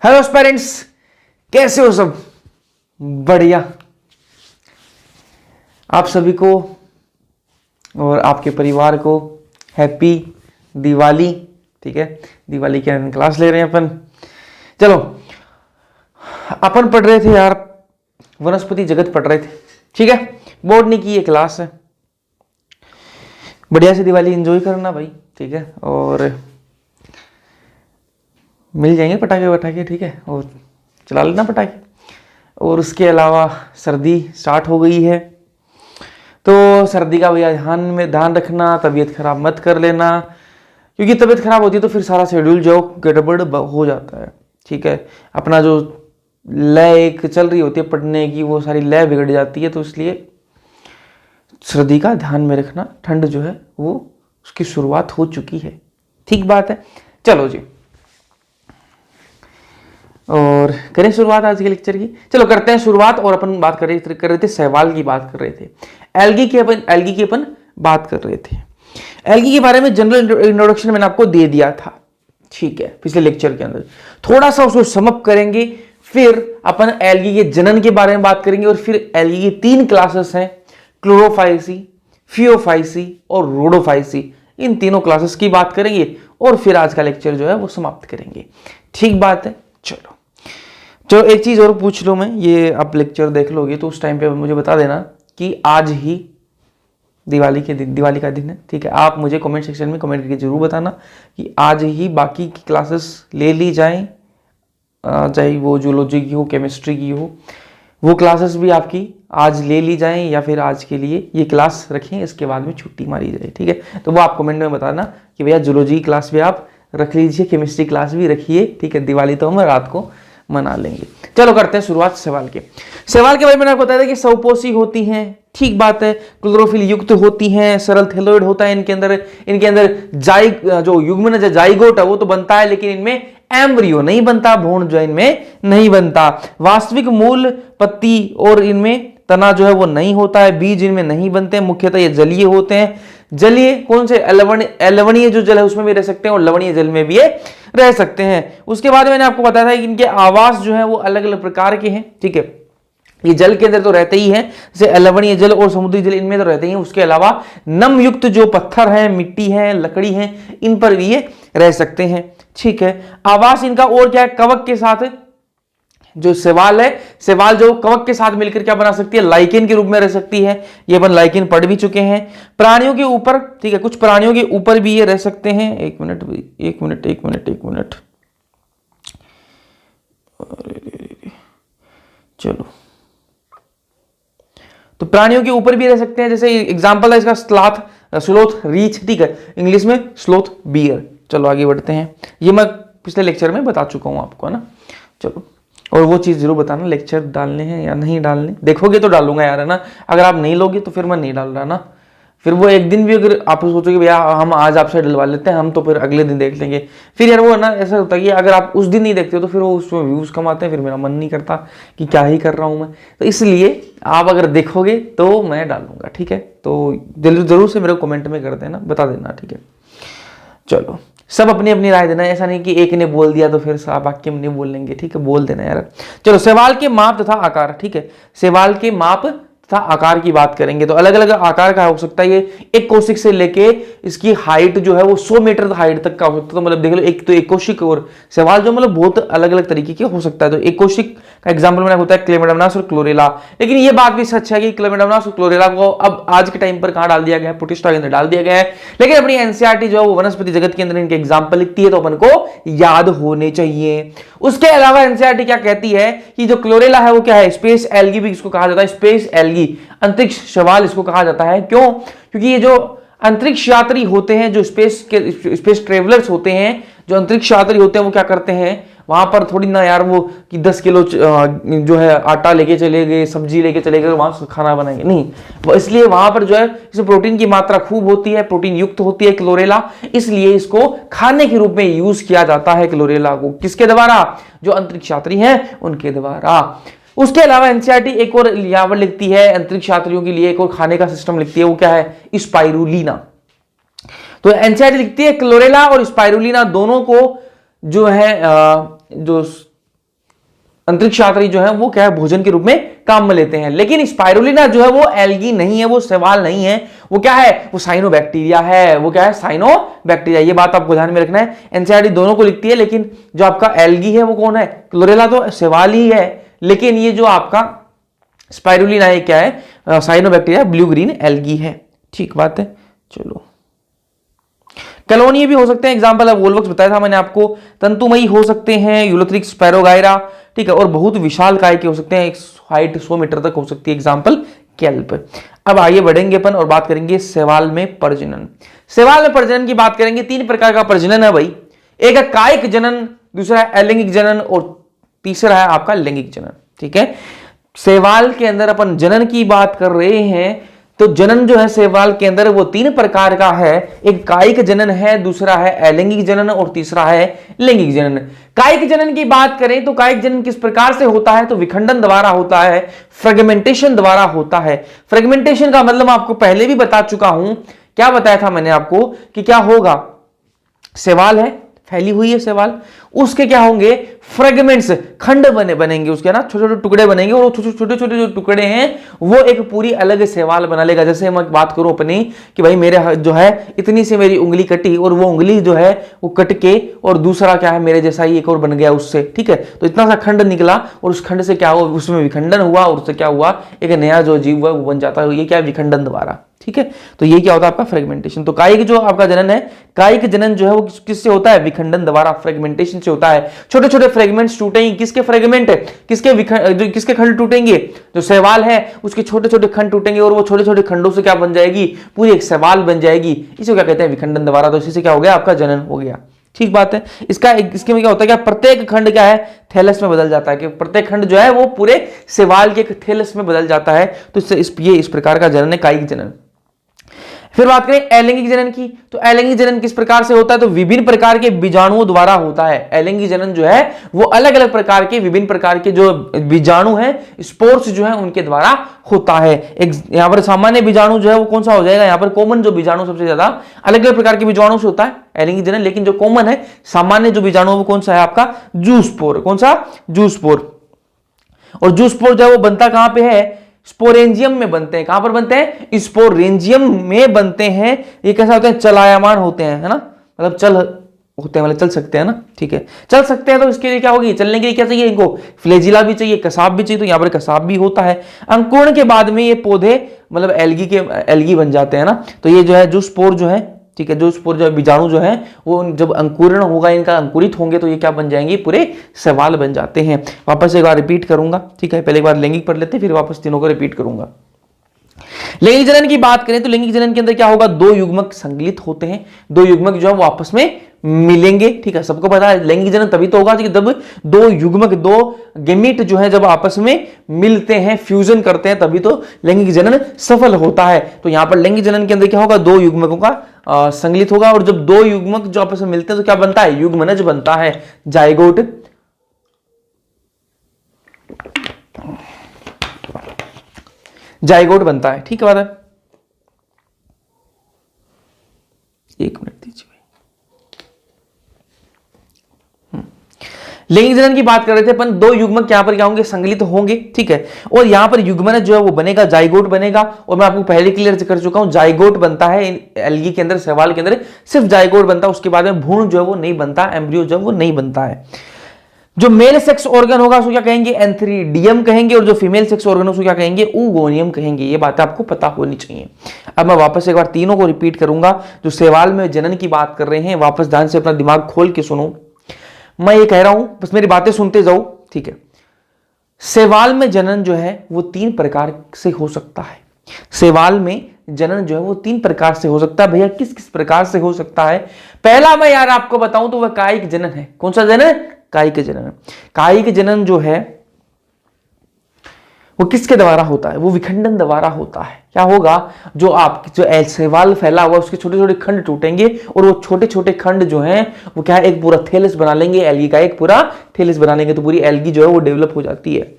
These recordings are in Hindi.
हेलो पेरेंट्स, कैसे हो सब? बढ़िया। आप सभी को और आपके परिवार को हैप्पी दिवाली। ठीक है, दिवाली की क्लास ले रहे हैं अपन। चलो, अपन पढ़ रहे थे यार, वनस्पति जगत पढ़ रहे थे। ठीक है, बोर्ड ने की ये क्लास है, बढ़िया से दिवाली एंजॉय करना भाई। ठीक है, और मिल जाएंगे पटाखे वटाखे। ठीक है, और चला लेना पटाखे। और उसके अलावा सर्दी स्टार्ट हो गई है, तो सर्दी का भैया ध्यान रखना, तबीयत खराब मत कर लेना, क्योंकि तबीयत खराब होती है तो फिर सारा शेड्यूल जो गड़बड़ हो जाता है। ठीक है, अपना जो लय एक चल रही होती है पढ़ने की, वो सारी लय बिगड़ जाती है। तो इसलिए सर्दी का ध्यान में रखना। ठंड जो है वो उसकी शुरुआत हो चुकी है। ठीक बात है। चलो जी, और करें शुरुआत आज के लेक्चर की। चलो करते हैं शुरुआत। और अपन बात कर रहे थे शैवाल की बात कर रहे थे, एल्गी की अपन बात कर रहे थे। एल्गी के बारे में जनरल इंट्रोडक्शन मैंने आपको दे दिया था। ठीक है, पिछले लेक्चर के अंदर थोड़ा सा उसको समअप करेंगे, फिर अपन एल्गी के जनन के बारे में बात करेंगे, और फिर एल्गी की 3 क्लासेस हैं, क्लोरोफाइसी, फियोफाइसी और रोडोफाइसी। इन तीनों क्लासेस की बात करेंगे और फिर आज का लेक्चर जो है वो समाप्त करेंगे। ठीक बात है। चलो एक चीज और पूछ लो, मैं ये आप लेक्चर देख लोगे तो उस टाइम पे मुझे बता देना कि आज ही दिवाली का दिन है। ठीक है, आप मुझे कमेंट सेक्शन में कमेंट करके जरूर बताना कि आज ही बाकी की क्लासेस ले ली जाएं, चाहे वो जूलॉजी की हो, केमिस्ट्री की हो, वो क्लासेस भी आपकी आज ले ली जाएं, या फिर आज के लिए ये क्लास रखें, इसके बाद में छुट्टी मारी जाए। ठीक है, तो वो आप कमेंट में बताना कि भैया जूलॉजी की क्लास भी आप रख लीजिए, केमिस्ट्री क्लास भी रखिए। ठीक है, दिवाली तो हम रात को मना लेंगे। चलो करते हैं शुरुआत सवाल के बारे में। मैंने आपको बताया था कि सौपोषी होती हैं। ठीक बात है, क्लोरोफिल युक्त होती हैं, सरल थैलोइड होता है इनके अंदर जो युग्मन जाइगोट है वो तो बनता है, लेकिन इनमें एम्ब्रियो नहीं बनता, भ्रूण जो इनमें नहीं बनता। वास्तविक मूल, पत्ती और इनमें तना जो है वो नहीं होता है, बीज इनमें नहीं बनते, मुख्यतः ये जलीय होते हैं। जलीय कौन से? लवणीय जो जल है उसमें भी रह सकते हैं और लवणीय जल में भी ये रह सकते हैं। उसके बाद मैंने आपको बताया था कि इनके आवास जो है वो अलग अलग प्रकार के हैं। ठीक है, ये जल के अंदर तो रहते ही हैं, जैसे अलवणीय जल और समुद्री जल इनमें तो रहते ही हैं। उसके अलावा नम युक्त जो पत्थर है, मिट्टी है, लकड़ी है, इन पर भी ये रह सकते हैं। ठीक है, आवास इनका और क्या है? कवक के साथ जो शैवाल है, शैवाल जो कवक के साथ मिलकर क्या बना सकती है? लाइकेन के रूप में रह सकती है। ये अपन लाइकेन पढ़ भी चुके हैं। प्राणियों के ऊपर, ठीक है, कुछ प्राणियों के ऊपर भी ये रह सकते हैं। एक मिनट। चलो, तो प्राणियों के ऊपर भी रह सकते हैं, जैसे एग्जांपल है इसका स्लोथ रीछ। ठीक है, इंग्लिश में स्लोथ बियर। चलो आगे बढ़ते हैं, ये मैं पिछले लेक्चर में बता चुका हूं आपको, है ना। चलो, और वो चीज जरूर बताना, लेक्चर डालने हैं या नहीं डालने। देखोगे तो डालूंगा यार, है ना। अगर आप नहीं लोगे तो फिर मैं नहीं डाल रहा ना। फिर वो एक दिन भी अगर आप सोचोगे भैया हम आज आपसे डलवा लेते हैं, हम तो फिर अगले दिन देख लेंगे, फिर यार वो ना ऐसा होता है कि अगर आप उस दिन नहीं देखते हो तो फिर वो उसमें व्यूज कम आते हैं, फिर मेरा मन नहीं करता कि क्या ही कर रहा हूं मैं। तो इसलिए आप अगर देखोगे तो मैं डालूंगा। ठीक है, तो जरूर से मेरे को कमेंट में कर देना, बता देना। ठीक है, चलो, सब अपनी अपनी राय देना, ऐसा नहीं कि एक ने बोल दिया तो फिर बाकी हम नहीं बोल लेंगे। ठीक है, बोल देना यार। चलो, शैवाल के माप तथा आकार। ठीक है, शैवाल के माप तथा आकार की बात करेंगे तो अलग अलग आकार का हो सकता है। ये एक कोशिक से लेके इसकी हाइट जो है वो 100 मीटर हाइट तक का हो सकता है। तो मतलब देख लो, एक तो एक कोशिक और शैवाल जो मतलब बहुत अलग अलग तरीके के हो सकता है। तो एक कोशिक का एग्जांपल मैंने होता है क्लेमेडोमोनास और क्लोरेला। लेकिन ये बात भी सच है कि क्लेमेडोमोनास और क्लोरेला को अब आज के टाइम पर कहां डाल दिया गया है? प्रोटिस्टा के अंदर डाल दिया गया है। लेकिन अपनी एनसीईआरटी जो है वो वनस्पति जगत के अंदर इनके एग्जाम्पल लिखती है, तो अपन को याद होने चाहिए। उसके अलावा एनसीईआरटी क्या कहती है कि जो क्लोरेला है वो क्या है? स्पेस एल्गी भी इसको कहा जाता है, स्पेस एल्गी, अंतरिक्ष शैवाल इसको कहा जाता है। क्यों? क्योंकि ये जो अंतरिक्ष यात्री होते हैं, जो स्पेस ट्रेवलर्स होते हैं, जो अंतरिक्ष यात्री होते हैं, वो क्या करते हैं? वहां पर थोड़ी ना यार वो कि 10 किलो जो है आटा लेके चले गए, सब्जी लेके चले गए, वहां खाना बनाएंगे नहीं। इसलिए वहां पर जो है इसमें प्रोटीन की मात्रा खूब होती है, प्रोटीन युक्त होती है क्लोरेला, इसलिए इसको खाने के रूप में यूज किया जाता है क्लोरेला को। किसके द्वारा? जो अंतरिक्ष यात्री हैं उनके द्वारा। उसके अलावा एनसीईआरटी एक और यहाँ पर लिखती है, अंतरिक्ष यात्रियों के लिए एक और खाने का सिस्टम लिखती है, वो क्या है? स्पाइरुलिना। तो एनसीईआरटी लिखती है क्लोरेला और स्पाइरुलिना दोनों को जो है जो अंतरिक्ष यात्री जो है वो क्या है, भोजन के रूप में काम में लेते हैं। लेकिन स्पाइरुलिना जो है वो एल्गी नहीं है, वो शैवाल नहीं है, वो क्या है, वो साइनोबैक्टीरिया है। वो क्या है, साइनोबैक्टीरिया। ये बात आपको ध्यान में रखना है। एनसीईआरटी दोनों को लिखती है, लेकिन जो आपका एल्गी है वो कौन है, क्लोरेला तो शैवाल ही है, लेकिन ये जो आपका स्पाइरुलिना है क्या है, साइनोबैक्टीरिया, ब्लू ग्रीन एल्गी है। ठीक बात है। चलो, कैलोनिया भी हो सकते हैं, एग्जांपल है वोल्वक्स बताया था मैंने आपको। तंतुमयी हो सकते हैं, यूलोथ्रिक्स, स्पैरोगायरा, ठीक है, और बहुत विशाल काय के हो सकते हैं, हाइट 100 मीटर तक हो सकती है, एग्जांपल केल्प। अब आगे बढ़ेंगे अपन और बात करेंगे शैवाल में प्रजनन। शैवाल में प्रजनन की बात करेंगे, 3 प्रकार का प्रजनन है भाई। एक है कायिक जनन, दूसरा है अलैंगिक जनन, और तीसरा है आपका लैंगिक जनन। ठीक है, शैवाल के अंदर अपन जनन की बात कर रहे हैं, तो जनन जो है शैवाल के अंदर वो 3 प्रकार का है। एक कायिक जनन है, दूसरा है अलैंगिक जनन, और तीसरा है लैंगिक जनन। कायिक जनन की बात करें तो कायिक जनन किस प्रकार से होता है, तो विखंडन द्वारा होता है, फ्रेगमेंटेशन द्वारा होता है। फ्रेगमेंटेशन का मतलब आपको पहले भी बता चुका हूं। क्या बताया था मैंने आपको कि क्या होगा, शैवाल है, फैली हुई है शैवाल, उसके क्या होंगे, फ्रेगमेंट्स, खंड बनेंगे उसके ना, छोटे छोटे टुकड़े बनेंगे, और छोटे छोटे जो टुकड़े हैं वो एक पूरी अलग शैवाल बना लेगा। जैसे मैं बात करूं अपनी कि भाई मेरे जो है इतनी सी मेरी उंगली कटी, और वो उंगली जो है वो कट के और दूसरा क्या है मेरे जैसा ही एक और बन गया उससे। ठीक है, तो इतना सा खंड निकला, और उस खंड से क्या हुआ, उसमें विखंडन हुआ, और उससे क्या हुआ, एक नया जो जीव है वो बन जाता है। ये क्या है, विखंडन द्वारा। ठीक है, तो ये क्या होता है आपका फ्रेगमेंटेशन। तो कायिक जो आपका जनन है, कायिक जनन जो है वो किससे होता है, विखंडन द्वारा, फ्रेगमेंटेशन से होता है। छोटे छोटे फ्रेगमेंट्स टूटेंगे, किसके फ्रेगमेंट, किसके खंड टूटेंगे, जो शैवाल है उसके छोटे छोटे खंड टूटेंगे, और वो छोटे छोटे खंडों से क्या बन जाएगी, पूरी एक शैवाल बन जाएगी। इसे क्या कहते हैं, विखंडन द्वारा। तो इसी से क्या हो गया, आपका जनन हो गया। ठीक बात है। इसके में क्या होता है, क्या प्रत्येक खंड क्या है, थैलस में बदल जाता है, कि प्रत्येक खंड जो है वो पूरे शैवाल के थैलस में बदल जाता है। तो ये इस प्रकार का जनन है, कायिक जनन। फिर बात करें अलैंगिक जनन की, तो अलैंगिक जनन किस प्रकार से होता है, तो विभिन्न प्रकार के बीजाणुओं द्वारा होता है। अलैंगिक जनन जो है वो अलग अलग प्रकार के, विभिन्न प्रकार के जो बीजाणु हैं, स्पोर्स जो है उनके द्वारा होता है। एक यहाँ पर सामान्य बीजाणु जो है वो कौन सा हो जाएगा, यहाँ पर कॉमन जो बीजाणु सबसे ज्यादा अलग अलग प्रकार के बीजाणु से होता है अलैंगिक जनन, लेकिन जो कॉमन है सामान्य जो बीजाणु वो कौन सा है, आपका जूस्पोर। कौन सा, जूस्पोर। और जूस्पोर जो है वो बनता कहां पे है, स्पोरेंजियम में बनते हैं। कहां पर बनते हैं, स्पोरेंजियम में बनते हैं। ये कैसा होते हैं, चलायमान होते हैं, है ना, मतलब चल होते हैं, मतलब चल सकते हैं ना। ठीक है, चल सकते हैं, तो इसके लिए क्या होगी, चलने के लिए क्या चाहिए इनको, फ्लेजिला भी चाहिए, कसाब भी चाहिए। तो यहां पर कसाब भी होता है। अंकुरण के बाद में ये पौधे मतलब एल्गी बन जाते हैं ना। तो ये जो है जो स्पोर जो है, ठीक है, जो स्पोर जो बीजाणु जो है वो जब अंकुरण होगा, इनका अंकुरित होंगे, तो ये क्या बन जाएंगे, पूरे शैवाल बन जाते हैं। वापस एक बार रिपीट करूंगा। ठीक है, पहले एक बार लैंगिक पढ़ लेते हैं, फिर वापस तीनों को रिपीट करूंगा। लैंगिक जनन की बात करें तो लैंगिक जनन के अंदर क्या होगा, 2 युग्मक संकलित होते हैं। 2 युग्मक जो है वो आपस में मिलेंगे। ठीक है, सबको पता है लैंगिक जनन तभी तो होगा जब 2 युग्मक, 2 गेमीट जो है जब आपस में मिलते हैं, फ्यूजन करते हैं, तभी तो लैंगिक जनन सफल होता है। तो यहां पर लैंगिक जनन के अंदर क्या होगा, 2 युग्मकों का संकलित होगा, और जब 2 युग्मक जो आपस में मिलते हैं तो क्या बनता है, युग्मनज बनता है, जाइगोट। जाइगोट बनता है। ठीक है, बात है। एक मिनट दीजिए। लैंगिक जनन की बात कर रहे थे अपन, 2 युग्मक यहां पर क्या होंगे, संकलित होंगे। ठीक है, और यहां पर युग्मनज जो है वो बनेगा, जाइगोट बनेगा। और मैं आपको पहले क्लियर कर चुका हूं, जाइगोट बनता है एल्गी के अंदर, शैवाल के अंदर सिर्फ जाइगोट बनता है। उसके बाद में भ्रूण जो है वो नहीं बनता, एम्ब्रियो जो है वो नहीं बनता है। जो मेल सेक्स ऑर्गन होगा उसको क्या कहेंगे, एंथ्रीडियम कहेंगे, और जो फीमेल सेक्स ऑर्गन उसको क्या कहेंगे, ऊगोनियम कहेंगे। ये बात आपको पता होनी चाहिए। अब मैं वापस एक बार तीनों को रिपीट करूंगा। जो शैवाल में जनन की बात कर रहे हैं, वापस ध्यान से अपना दिमाग खोल के सुनो। मैं ये कह रहा हूं, बस मेरी बातें सुनते जाओ। ठीक है, शैवाल में जनन जो है वो 3 प्रकार से हो सकता है। शैवाल में जनन जो है वो 3 प्रकार से हो सकता है। भैया किस किस प्रकार से हो सकता है, पहला मैं यार आपको बताऊं तो वह कायिक जनन है। कौन सा जनन, कायिक जनन। कायिक जनन जो है वो किसके द्वारा होता है, वो विखंडन द्वारा होता है। क्या होगा, जो आप जो शैवाल फैला हुआ उसके छोटे छोटे खंड टूटेंगे, और वो छोटे छोटे खंड जो हैं वो क्या है, एक पूरा थैलस बना लेंगे, एल्गी का एक पूरा थैलस बना लेंगे, तो पूरी एल्गी जो है वो डेवलप हो जाती है।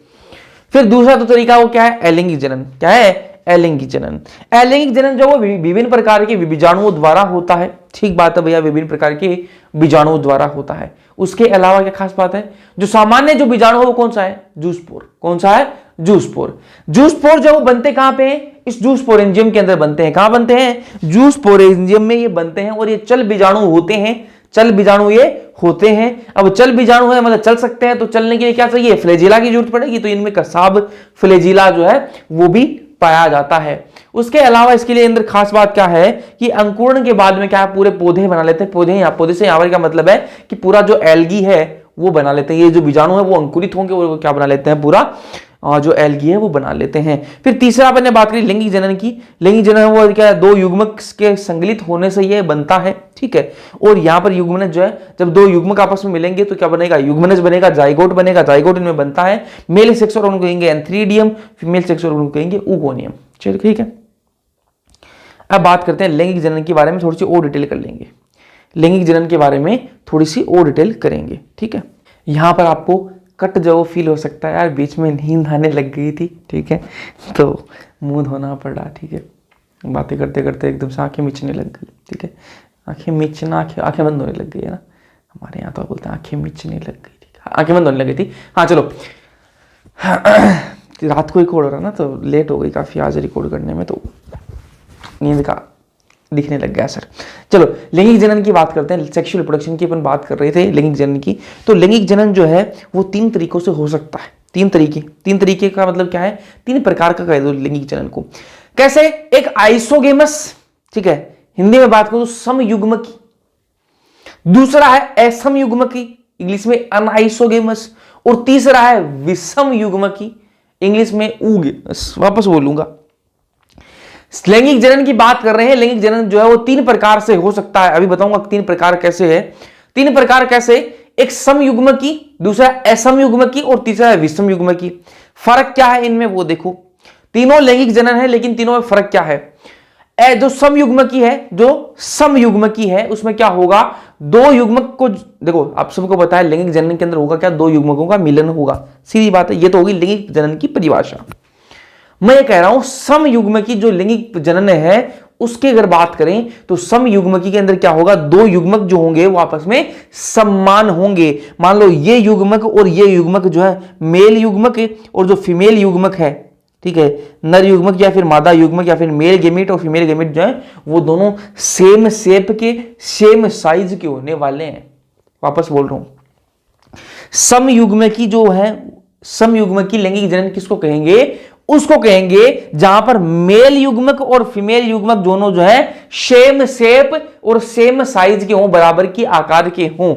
फिर दूसरा तो तरीका वो क्या है, अलैंगिक जनन। क्या है, अलैंगिक जनन। अलैंगिक जनन जो वो विभिन्न प्रकार के बीजाणुओं द्वारा होता है। ठीक बात है भैया, विभिन्न प्रकार के बीजाणुओं द्वारा होता है। उसके अलावा क्या खास बात है, जो सामान्य जो बीजाणु है वो कौन सा है, जूस्पोर। कौन सा है, जूस्पोर। जूस्पोर जो वो बनते कहां पे हैं, इस जूस्पोरेंजियम के अंदर बनते हैं। कहां बनते हैं, जूस्पोरेंजियम में ये बनते हैं और ये चल बीजाणु होते हैं, चल बीजाणु ये होते हैं। अब चल बीजाणु है मतलब चल सकते हैं, तो चलने के लिए क्या चाहिए, फ्लैजिला की जरूरत पड़ेगी, तो इनमें कसाब फ्लैजिला जो है वो भी पाया जाता है। उसके अलावा इसके लिए अंदर खास बात क्या है कि अंकुरण के बाद में क्या है, पूरे पौधे बना लेते हैं। पौधे से यहां पर क्या मतलब है कि पूरा जो एल्गी है वो बना लेते हैं। ये जो बीजाणु है वो अंकुरित होंगे और वो क्या बना लेते हैं, पूरा जो एल्गी है वो बना लेते हैं। फिर तीसरा अपन ने बात करी लैंगिक जनन की। लैंगिक जनन वो क्या है, दो युग्मक के संगलित होने से ये बनता है, ठीक है। और यहां पर युग्मनज जो है, जब दो युग्मक आपस में मिलेंगे तो क्या बनेगा, युग्मनज बनेगा, जाइगोट बनेगा। जाइगोट इनमें बनता है। मेल सेक्स ऑर्गन को कहेंगे एंथ्रीडियम, फीमेल सेक्स ऑर्गन को कहेंगे ऊगोनियम। चलिए ठीक है। अब बात करते हैं लैंगिक जनन के बारे में, थोड़ी सी और डिटेल कर लेंगे। लैंगिक जनन के बारे में थोड़ी सी और डिटेल करेंगे, ठीक है। यहां पर आपको कट जो फील हो सकता है यार, बीच में नींद आने लग गई थी, ठीक है, तो मुंह धोना पड़ा, ठीक है। बातें करते करते एकदम से आंखें मिचने लग गई, ठीक है। आंखें मिचना, आंखें बंद होने लग गई है ना, हमारे यहाँ तो बोलते हैं आंखें मिचने लग गई थी, आंखें बंद होने लग गई थी। हाँ चलो, रात को रिकॉर्ड हो रहा ना, तो लेट हो गई काफ़ी आज रिकॉर्ड करने में, तो नींद का दिखने लग गया सर। चलो लैंगिक जनन की बात करते हैं। सेक्सुअल रिप्रोडक्शन की अपन बात कर रहे थे लैंगिक जनन की। तो लैंगिक जनन जो है वो 3 तरीकों से हो सकता है। 3 तरीके का मतलब क्या है, 3 प्रकार का कह दो लैंगिक जनन को। कैसे, एक आइसोगेमस, ठीक है, हिंदी में बात करूं तो समयुग्मकी। दूसरा है असमयुग्मकी, इंग्लिश में अनआइसोगेमस। और तीसरा है विषम युग्मकी, इंग्लिश में ऊगेमस। वापस बोलूंगा, लैंगिक जनन की बात कर रहे हैं। लैंगिक जनन जो है वो 3 प्रकार से हो सकता है। अभी बताऊंगा 3 प्रकार कैसे है। 3 प्रकार कैसे, एक समयुग्मकी, दूसरा असमयुग्मकी और तीसरा है विषम युग्मकी। फर्क क्या है इनमें वो देखो। तीनों लैंगिक जनन है लेकिन तीनों में फर्क क्या है। जो समयुग्मकी है, जो समयुग्मकी है उसमें क्या होगा, 2 युग्मक को, देखो आप सबको पता है लैंगिक जनन के अंदर होगा क्या, 2 युग्मकों का मिलन होगा, सीधी बात है। ये तो होगी लैंगिक जनन की परिभाषा। मैं ये कह रहा हूं समयुग्मकी जो लैंगिक जनन है उसकी अगर बात करें तो समयुग्मकी के अंदर क्या होगा, 2 युग्मक जो होंगे वो आपस में समान होंगे। मान लो ये युग्मक और ये युग्मक जो है मेल युग्मक और जो फीमेल युग्मक है, ठीक है, नर युग्मक या फिर मादा युग्मक या फिर मेल गेमिट और फीमेल गेमिट जो है वो दोनों सेम शेप के, सेम साइज के होने वाले हैं। वापस बोल रहा हूं, समयुग्मकी जो है, समयुग्मकी लैंगिक जनन किसको कहेंगे, उसको कहेंगे जहां पर मेल युग्मक और फीमेल युग्मक दोनों जो है सेम शेप और सेम साइज के हों, बराबर की आकार के हों,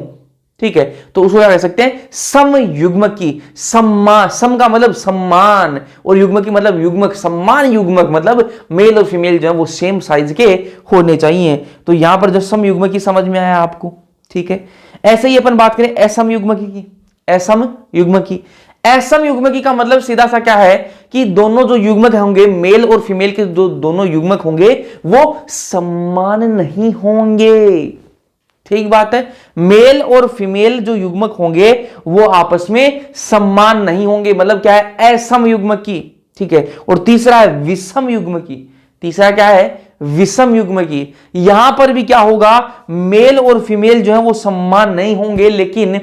ठीक है, तो उसको क्या कह सकते हैं, समयुग्मकी। सम का मतलब सम्मान और युग्मकी मतलब युग्मक, सम्मान युग्मक मतलब मेल और फीमेल जो है वो सेम साइज के होने चाहिए। तो यहां पर जो समयुग्मकी समझ में आया आपको, ठीक है। ऐसे ही अपन बात करें असमयुग्मकी की। असमयुग्मकी, असमयुग्मकी का मतलब सीधा सा क्या है कि दोनों जो युग्मक होंगे, मेल और फीमेल के जो दोनों युग्मक होंगे वो समान नहीं होंगे, ठीक बात है। मेल और फीमेल जो युग्मक होंगे वो आपस में समान नहीं होंगे, मतलब क्या है, असमयुग्मकी, ठीक है। और तीसरा है विषम युग्मकी। तीसरा क्या है, विषम युग्मकी। यहां पर भी क्या होगा, मेल और फीमेल जो है वो समान नहीं होंगे, लेकिन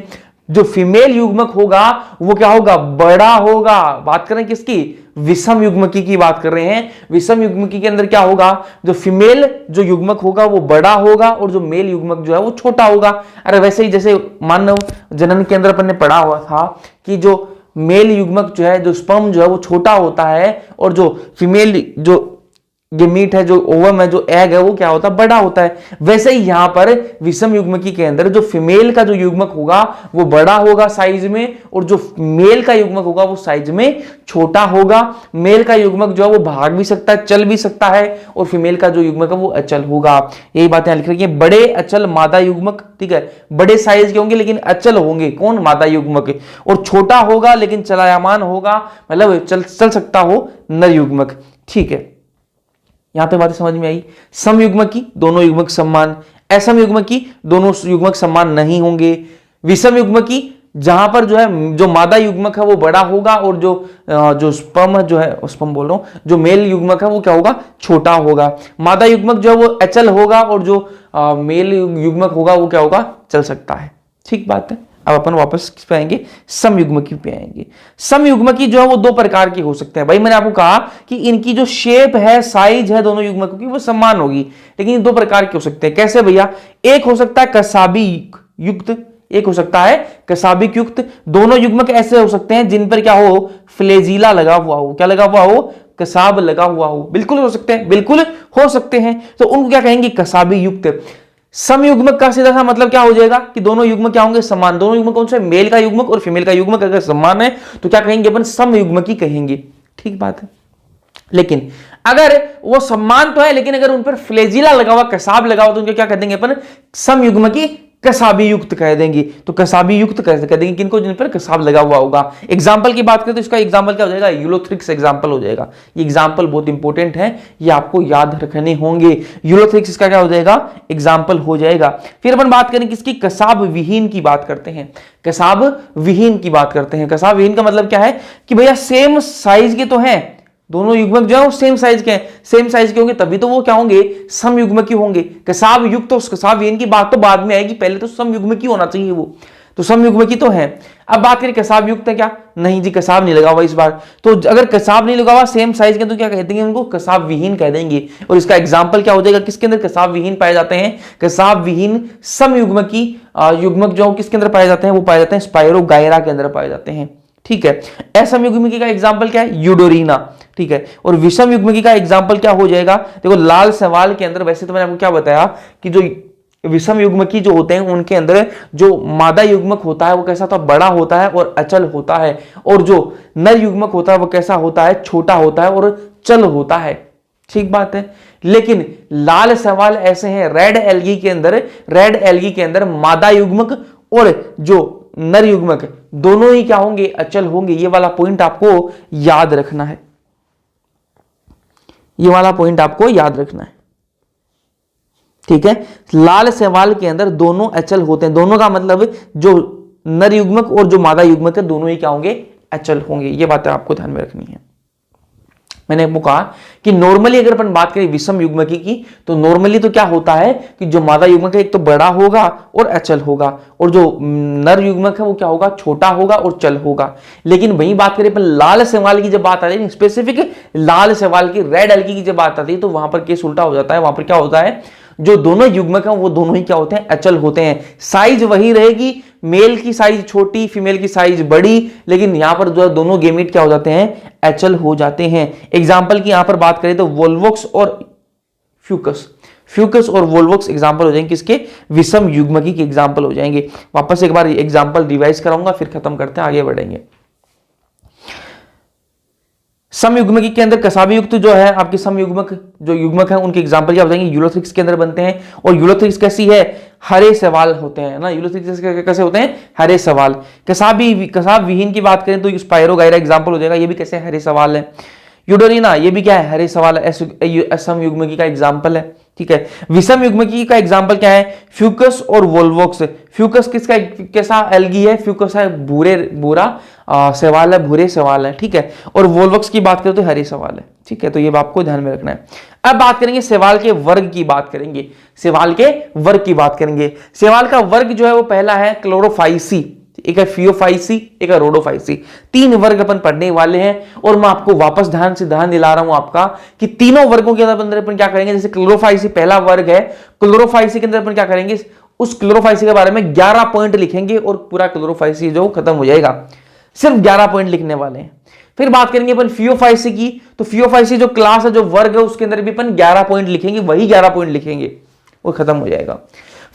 जो फीमेल युग्मक होगा वो क्या होगा, बड़ा होगा। बात करें किसकी, विषम युग्मकी की बात कर रहे हैं। विषम युग्मकी के अंदर क्या होगा, जो फीमेल जो युग्मक होगा वो बड़ा होगा और जो मेल युग्मक जो है वो छोटा होगा। अरे वैसे ही जैसे मानव जनन के अंदर अपन ने पढ़ा हुआ था कि जो मेल युग्मक जो है, जो स्पर्म जो है वो छोटा होता है और जो फीमेल जो मीट है, जो ओवम है, जो एग है, वो क्या होता है, बड़ा होता है। वैसे ही यहां पर विषम युग्मकी के अंदर जो फीमेल का जो युग्मक होगा वो बड़ा होगा साइज में और जो मेल का युग्मक होगा वो साइज में छोटा होगा। मेल का युग्मक जो है वो भाग भी सकता है, चल भी सकता है और फीमेल का जो युग्मक है वो अचल होगा। यही बातें लिख रही है, बड़े अचल मादा युग्मक, ठीक है, बड़े साइज के होंगे लेकिन अचल होंगे, कौन, मादा युग्मक। और छोटा होगा लेकिन चलायमान होगा, मतलब चल सकता हो, नर युग्मक, ठीक है। यहां पे बातें समझ में आई। समयुग्मक की दोनों युग्मक समान, असमयुग्मक की दोनों युग्मक समान नहीं होंगे। विषम युग्मक की जहां पर जो है जो मादा युग्मक है वो बड़ा होगा और जो स्पर्म जो है, स्पर्म बोल रहा हूं, जो मेल युग्मक है वो क्या होगा, छोटा होगा। मादा युग्मक जो है वो अचल होगा और जो मेल युग्मक होगा वो क्या होगा, चल सकता है, ठीक बात है। अब अपन वापस किस पे आएंगे, समयुग्मकी पे आएंगे। समयुग्मकी जो है वो दो प्रकार की हो सकते हैं। भाई मैंने आपको कहा कि इनकी जो शेप है, साइज है दोनों युग्मकों की वो समान होगी, लेकिन दो प्रकार के हो सकते हैं। कैसे भैया, एक हो सकता है कसाबी युक्त, एक हो सकता है कसाबिक युक्त। दोनों युग्मक ऐसे हो सकते हैं जिन पर क्या हो, फ्लेजिला लगा हुआ हो। क्या लगा हुआ हो, कसाब लगा हुआ हो। बिल्कुल हो सकते हैं, बिल्कुल हो सकते हैं। तो उनको क्या कहेंगे, कसाबी युक्त। समयुग्मक का सीधा सा मतलब क्या हो जाएगा कि दोनों युग्मक क्या होंगे, समान। दोनों युग्मक कौन से, मेल का युग्मक और फीमेल का युग्मक अगर समान है तो क्या कहेंगे अपन, समयुग्मकी कहेंगे। ठीक बात है। लेकिन अगर वो समान तो है, लेकिन अगर उन पर फ्लेजिला लगा हुआ, कसाब लगा हुआ, तो उनको क्या कह देंगे अपन, समयुग्मकी कसाबी युक्त कह देंगे। तो कसाबी युक्त कह देंगे किनको, जिन पर कसाब लगा हुआ होगा। एग्जाम्पल की बात करें तो इसका एग्जाम्पल क्या हो जाएगा, यूलोथ्रिक्स एग्जाम्पल हो जाएगा। ये एग्जाम्पल बहुत इंपॉर्टेंट है, ये आपको याद रखने होंगे। यूलोथ्रिक्स इसका क्या हो जाएगा, एग्जाम्पल हो जाएगा। फिर अपन बात करें किसकी, कसाब विहीन की बात करते हैं। कसाब विहीन की बात करते हैं। कसाब विहीन का मतलब क्या है कि भैया सेम साइज के तो हैं, दोनों युग्मक जो है वो सेम साइज के हैं, सेम साइज के होंगे तभी तो वो क्या होंगे, समयुग्मकी होंगे। कसाब युक्त और कसाब विहीन की बात तो बाद में आएगी, पहले तो समयुग्मकी होना चाहिए वो। तो समयुग्मकी तो है। अब बात करें कसाब युक्त है क्या, नहीं जी कसाब नहीं लगा हुआ इस बार। तो अगर कसाब नहीं लगा हुआ, सेम साइज के, तो क्या कहते हैं उनको, कसाब विहीन कह देंगे। और इसका एग्जाम्पल क्या हो जाएगा, किसके अंदर कसाब विहीन पाए जाते हैं, कसाब विहीन समयुग्मकी युग्मक जो किसके अंदर पाए जाते हैं, वो पाए जाते हैं स्पाइरोगायरा के अंदर पाए जाते हैं। ठीक है। असमयुग्मकी का एग्जाम्पल क्या है, यूडोरिना। ठीक है। और विषम युग्मकी का एग्जाम्पल क्या हो जाएगा, देखो लाल सवाल के अंदर, वैसे तो मैंने आपको क्या बताया कि जो विषम युग्मकी जो होते हैं उनके अंदर जो मादा युग्मक होता है वो कैसा होता है, बड़ा होता है और अचल होता है। और जो नर युग्मक होता है वो कैसा होता है, छोटा होता है और चल होता है। ठीक बात है। लेकिन लाल सवाल ऐसे हैं, रेड एल्गी के अंदर मादा युग्मक और जो नर युग्मक दोनों ही क्या होंगे, अचल होंगे। ये वाला पॉइंट आपको याद रखना है, ये वाला पॉइंट आपको याद रखना है। ठीक है। लाल सवाल के अंदर दोनों अचल होते हैं, दोनों का मतलब जो नर युग्मक और जो मादा युग्मक है दोनों ही क्या होंगे, अचल होंगे। ये बातें आपको ध्यान में रखनी है। मैंने आपको कहा कि नॉर्मली अगर अपन बात करें विषम युग्मकी की, तो नॉर्मली तो क्या होता है कि जो मादा युग्मक है एक तो बड़ा होगा और अचल होगा, और जो नर युग्मक है वो क्या होगा, छोटा होगा और चल होगा। लेकिन वही बात करें अपन लाल सवाल की जब बात आती है, स्पेसिफिक लाल सवाल की, रेड एल्गी की जब बात आती है, तो वहां पर केस उल्टा हो जाता है। वहां पर क्या होता है, जो दोनों युग्मक हैं वो दोनों ही क्या होते हैं, अचल होते हैं। साइज वही रहेगी, मेल की साइज छोटी, फीमेल की साइज बड़ी, लेकिन यहां पर जो दोनों गेमीट क्या हो जाते हैं, अचल हो जाते हैं। एग्जाम्पल की यहां पर बात करें तो वोल्वोक्स और फ्यूकस और वोल्वोक्स एग्जाम्पल हो जाएंगे किसके, विषम युग्मकी के एग्जाम्पल हो जाएंगे। वापस एक बार एग्जाम्पल रिवाइज कराऊंगा, फिर खत्म करते हैं, आगे बढ़ेंगे। समयुग्मकी के अंदर कसाबी युक्त जो है आपके समयुग्मक जो युग्मक है उनके एग्जांपल क्या बताएंगे, यूलोथ्रिक्स के अंदर बनते हैं। और यूलोथ्रिक्स कैसी है, हरे सवाल होते हैं ना, यूलोथ्रिक्स कैसे होते हैं, हरे सवाल। कसाब विहीन की बात करें तो स्पाइरोगायरा एग्जांपल हो जाएगा, ये भी कैसे हरे सवाल है। यूडोरिना ये भी क्या है, हरे सवाल है, समयुग्मकी का एग्जाम्पल है। ठीक है। विषम युग्मकी का एग्जाम्पल क्या है, फ्यूकस और वोल्वोक्स। फ्यूकस किसका कैसा एल्गी है, फ्यूकस है भूरा सवाल है, भूरे सवाल है। ठीक है। और वोल्वोक्स की बात करें तो हरे सवाल है। ठीक है। तो ये आपको ध्यान में रखना है। अब बात करेंगे सवाल के वर्ग की बात करेंगे, सवाल के वर्ग की बात करेंगे। सवाल का वर्ग जो है वो पहला है क्लोरोफाइसी, एक है फियोफाइसी, एक है रोडोफाइसी। तीन वर्ग अपन पढ़ने वाले हैं। और मैं आपको वापस ध्यान दिला रहा हूं आपका कि तीनों वर्गों के अंदर अपन क्या करेंगे, जैसे क्लोरोफाइसी पहला वर्ग है, क्लोरोफाइसी के अंदर अपन क्या करेंगे, उस क्लोरोफाइसी के बारे में 11 पॉइंट लिखेंगे और पूरा क्लोरोफाइसी जो खत्म हो जाएगा। सिर्फ 11 पॉइंट लिखने वाले हैं। फिर बात करेंगे अपन फियोफाइसी की, तो फियोफाइसी जो क्लास है, जो वर्ग है, उसके अंदर भी अपन 11 पॉइंट लिखेंगे, वही 11 पॉइंट लिखेंगे, वो खत्म हो जाएगा।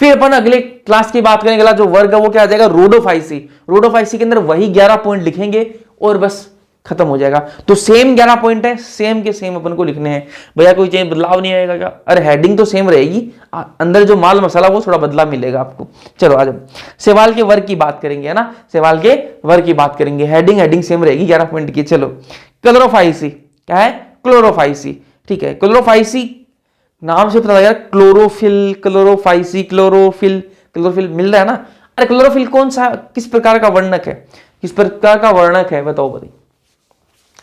फिर अपन अगले क्लास की बात करेंगे, अगला जो वर्ग है वो क्या आ जाएगा, रोडोफाइसी। रोडोफाइसी के अंदर वही 11 पॉइंट लिखेंगे और बस खत्म हो जाएगा। तो सेम 11 पॉइंट है, सेम के सेम अपन को लिखने हैं। भैया कोई चेंज बदलाव नहीं आएगा क्या, अरे हेडिंग तो सेम रहेगी, अंदर जो माल मसाला वो थोड़ा बदला मिलेगा आपको। चलो आज सवाल के वर्ग की बात करेंगे, है ना, सवाल के वर्ग की बात करेंगे। हेडिंग सेम रहेगी 11 पॉइंट की। चलो क्लोरोफाइसी क्या है, क्लोरोफाइसी। ठीक है। क्लोरोफाइसी नाम से पता लगा, क्लोरोफिल, क्लोरोफाइसी, क्लोरोफिल मिल रहा है ना। अरे क्लोरोफिल कौन सा, किस प्रकार का वर्णक है, किस प्रकार का वर्णक है बताओ भाई,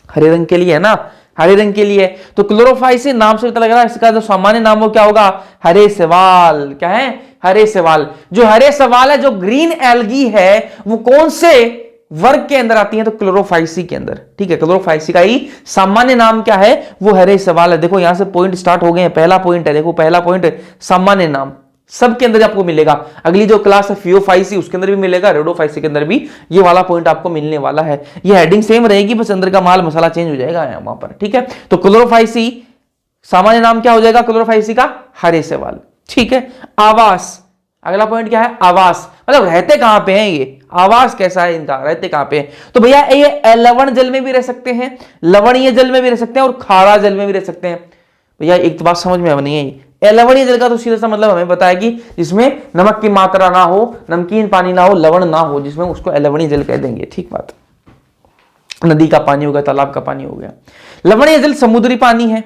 हरे रंग के लिए है ना, हरे रंग के लिए। तो क्लोरोफाइसी नाम से पता लग रहा है, इसका जो सामान्य नाम वो क्या होगा, हरे सवाल। क्या है, हरे शैवाल। जो हरे शैवाल है, जो ग्रीन एल्गी है, वो कौन से वर्ग के अंदर आती है? तो क्लोरोफाइसी के अंदर। ठीक है, क्लोरोफाइसी का ही सामान्य नाम क्या है? वो हरे शैवाल है। देखो यहां से पॉइंट स्टार्ट हो गए हैं। पहला पॉइंट है, देखो पहला पॉइंट सामान्य नाम सबके अंदर आपको मिलेगा। अगली जो क्लास है फियोफाइसी, उसके अंदर भी मिलेगा, रेडोफाइसी के अंदर भी ये वाला पॉइंट आपको मिलने वाला है। ये हेडिंग सेम रहेगी, बस अंदर का माल मसाला चेंज हो जाएगा वहां पर। ठीक है, तो क्लोरोफाइसी सामान्य नाम क्या हो जाएगा क्लोरोफाइसी का? हरे शैवाल। ठीक है, आवास, अगला पॉइंट क्या है? आवास, मतलब रहते कहां पे हैं ये, आवास कैसा है इनका, रहते कहां पे हैं? तो भैया ये लवण जल में भी रह सकते हैं, लवणीय जल में भी रह सकते हैं और खारा जल में भी रह सकते हैं। भैया एक तो बात समझ में नहीं है, लवणीय जल का तो सीधा सा मतलब हमें बताया कि जिसमें नमक की मात्रा ना हो, नमकीन पानी ना हो, लवण ना हो, जिसमें उसको लवणीय जल कह देंगे। ठीक बात, नदी का पानी हो गया, तालाब का पानी हो गया। लवणीय जल समुद्री पानी है।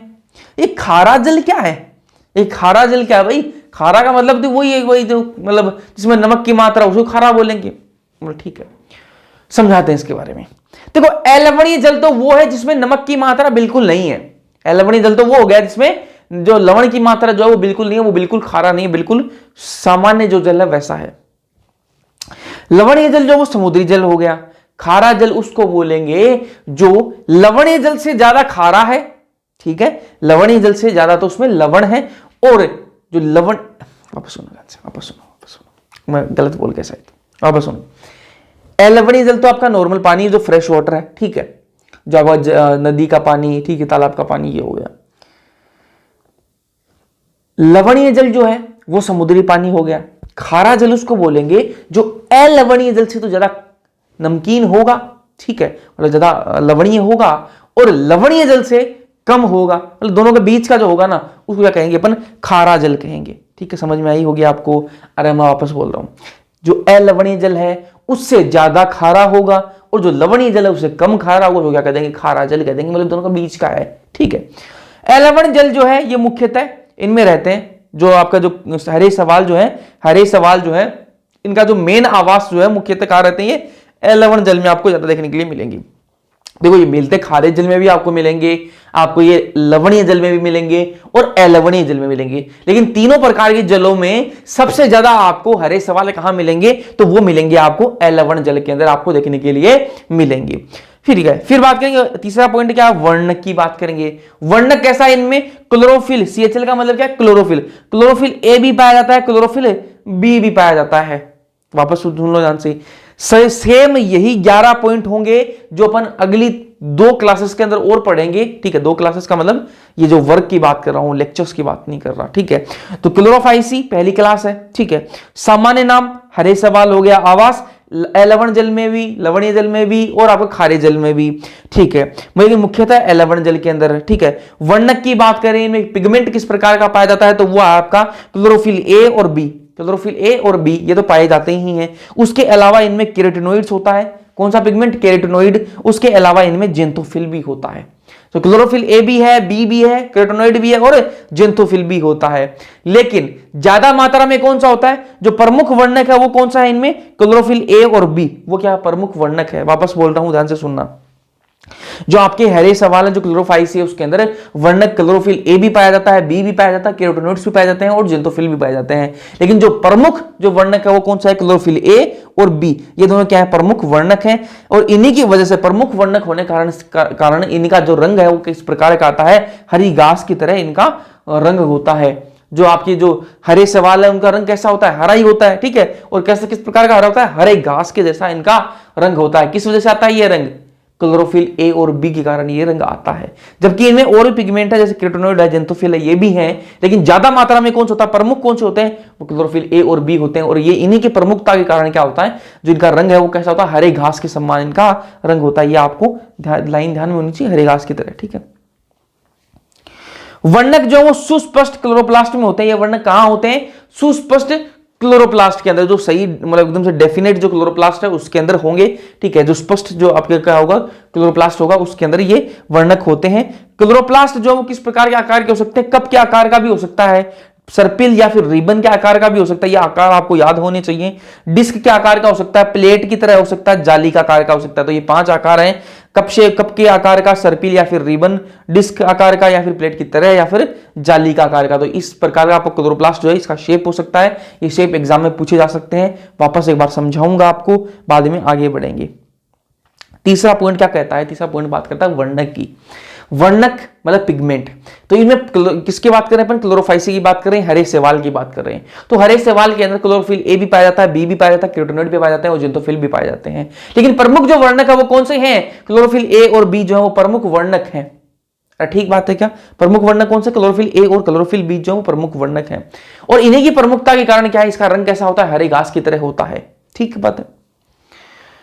ये खारा जल क्या है? ये खारा जल क्या है भाई? खारा का मतलब तो वही जो मतलब जिसमें नमक की मात्रा उसको खारा बोलेंगे। ठीक है, समझाते हैं इसके बारे में। देखो लवणीय जल तो वो है जिसमें नमक की मात्रा बिल्कुल नहीं है। लवणीय जल तो वो हो गया जिसमें जो लवण की मात्रा जो है वो बिल्कुल नहीं है, वो बिल्कुल खारा नहीं है, बिल्कुल सामान्य जो जल है वैसा है। लवणीय जल जो वो समुद्री जल हो गया। खारा जल उसको बोलेंगे जो लवणीय जल से ज्यादा खारा है। ठीक है, लवणीय जल से ज्यादा तो उसमें लवण है, और जो लवण, वापस सुनो, मैं गलत बोल के शायद, वापस सुनो। लवणीय जल तो आपका नॉर्मल पानी जो फ्रेश वाटर है। ठीक है, जो आपका नदी का पानी, ठीक है, तालाब का पानी, ये हो गया। लवणीय जल जो है वो समुद्री पानी हो गया। खारा जल उसको बोलेंगे जो अलवणीय जल से तो ज्यादा नमकीन होगा। ठीक है, मतलब ज्यादा लवणीय होगा और लवणीय जल से कम होगा, मतलब दोनों के बीच का जो होगा ना, उसको क्या कहेंगे अपन? खारा जल कहेंगे। ठीक है, समझ में आई होगी आपको? अरे मैं वापस बोल रहा हूं, जो अलवणीय जल है उससे ज्यादा खारा होगा और जो लवणीय जल है उससे कम खारा होगा, तो क्या कह देंगे? खारा जल कह देंगे, मतलब दोनों का बीच का है। ठीक है, अलवण जल जो है ये मुख्यतः इनमें रहते हैं। जो आपका जो हरे शैवाल जो है, हरे शैवाल जो है, इनका जो मेन आवास जो है मुख्यतः कहां रहते हैं? ये लवण जल में आपको ज्यादा देखने के लिए मिलेंगी। देखो ये मिलते खारे जल में भी आपको मिलेंगे, आपको ये लवणीय जल में भी मिलेंगे और अलवणीय जल में मिलेंगे। लेकिन तीनों प्रकार के जलों में सबसे ज्यादा आपको हरे शैवाल कहां मिलेंगे? तो वो मिलेंगे आपको अलवण जल के अंदर आपको देखने के लिए मिलेंगे। फिर बात करेंगे, तीसरा पॉइंट क्या? वर्णक की बात करेंगे। वर्णक कैसा है इनमें? क्लोरोफिल, CHL का मतलब क्या है? क्लोरोफिल। क्लोरोफिल ए भी पाया जाता है, क्लोरोफिल बी भी पाया जाता है। वापस सुन लो ध्यान से, सेम यही 11 पॉइंट होंगे जो अपन अगली 2 क्लासेस के अंदर और पढ़ेंगे। ठीक है, 2 क्लासेस का मतलब ये जो वर्क की बात कर रहा हूं, लेक्चर्स की बात नहीं कर रहा। ठीक है, तो क्लोरोफाइसी पहली क्लास है। ठीक है, सामान्य नाम हरे शैवाल हो गया, आवास लवण जल में भी, लवणीय जल में भी और आपको खारे जल में भी। ठीक है, लेकिन मुख्यतः लवण जल के अंदर। ठीक है, वर्णक की बात करें, इनमें पिगमेंट किस प्रकार का पाया जाता है? तो वो आपका क्लोरोफिल ए और बी, क्लोरोफिल ए और बी ये तो पाए जाते ही हैं। उसके अलावा इनमें केराटिनोइड्स होता है। कौन सा पिगमेंट? केराटिनोइड। उसके अलावा इनमें जेंथोफिल भी होता है। तो क्लोरोफिल ए भी है, बी भी है, केराटिनोइड भी है और जेंथोफिल भी होता है। लेकिन ज्यादा मात्रा में कौन सा होता है? जो प्रमुख वर्णक है वो कौन सा है इनमें? क्लोरोफिल ए और बी, वो क्या प्रमुख वर्णक है। वापस बोल रहा हूं, ध्यान से सुनना। जो आपके हरे शैवाल है, जो क्लोरोफाइसी है, उसके अंदर वर्णक क्लोरोफिल ए भी पाया जाता है, बी भी पाया जाता है, केराटिनोइड्स भी पाए जाते हैं और जेंथोफिल भी पाए जाते हैं। लेकिन जो प्रमुख जो वर्णक है वो कौन सा है? क्लोरोफिल ए और बी, ये दोनों क्या है? प्रमुख वर्णक हैं। और इन्हीं की वजह से, प्रमुख वर्णक होने कारण इनका जो रंग है वो किस प्रकार का आता है? हरी घास की तरह इनका रंग होता है। जो आपके जो हरे शैवाल है उनका रंग कैसा होता है? हरा ही होता है। ठीक है, और कैसे किस प्रकार का हरा होता है? हरे घास के जैसा इनका रंग होता है। किस वजह से आता है ये रंग? क्लोरोफिल ए और बी के कारण ये रंग आता है। जबकि इनमें और भी पिगमेंट है, जैसे केराटिनोइड है, जेंथोफिल है, ये भी हैं। लेकिन ज्यादा मात्रा में कौन सा होता है? प्रमुख कौन से होते हैं? वो क्लोरोफिल ए और बी होते हैं। और ये इन्हीं की प्रमुखता के कारण क्या होता है? जो इनका रंग है वो कैसा होता है? हरे घास के समान इनका रंग होता है। ये आपको लाइन ध्यान में होनी चाहिए, हरे घास की तरह। ठीक है, वर्णक जो वो सुस्पष्ट क्लोरोप्लास्ट में होते हैं। ये वर्णक कहां होते हैं? सुस्पष्ट क्लोरोप्लास्ट के अंदर, जो सही मतलब एकदम से डेफिनेट जो क्लोरोप्लास्ट है उसके अंदर होंगे। ठीक है, जो स्पष्ट जो आपके क्या होगा? क्लोरोप्लास्ट होगा, उसके अंदर ये वर्णक होते हैं। क्लोरोप्लास्ट जो वो किस प्रकार के आकार के हो सकते हैं? कप के आकार का भी हो सकता है, सर्पिल या फिर रिबन के आकार का भी हो सकता है, ये आकार आपको याद होने चाहिए। डिस्क के आकार का हो सकता है, प्लेट की तरह हो सकता है, जाली का आकार का हो सकता है। तो ये 5 आकार हैं, कप के आकार का, सर्पिल या फिर रिबन, डिस्क आकार का या फिर प्लेट की तरह, या फिर जाली का आकार का। तो इस प्रकार का आपको क्लोरोप्लास्ट जो है इसका शेप हो सकता है। ये शेप एग्जाम में पूछे जा सकते हैं। वापस एक बार समझाऊंगा आपको, बाद में आगे बढ़ेंगे। तीसरा पॉइंट क्या कहता है? तीसरा पॉइंट बात करता है वर्णक की। वर्णक मतलब पिगमेंट। तो इनमें किसकी बात कर रहे हैं अपन? क्लोरोफाइसी की बात कर रहे हैं, हरे शैवाल की बात कर रहे हैं। तो हरे शैवाल के अंदर क्लोरोफिल ए भी पाया जाता है, बी भी पाया जाता है, कैरोटीनॉइड भी पाया जाता है और ज़िंथोफिल भी पाए जाते हैं। लेकिन प्रमुख जो वर्णक है वो कौन से हैं? क्लोरोफिल ए और बी जो है वो प्रमुख वर्णक है। ठीक बात है क्या? प्रमुख वर्णक कौन से? क्लोरोफिल ए और क्लोरोफिल बी जो है वो प्रमुख वर्णक है। और इन्हीं की प्रमुखता के कारण क्या है, इसका रंग कैसा होता है? हरे घास की तरह होता है। ठीक बात है।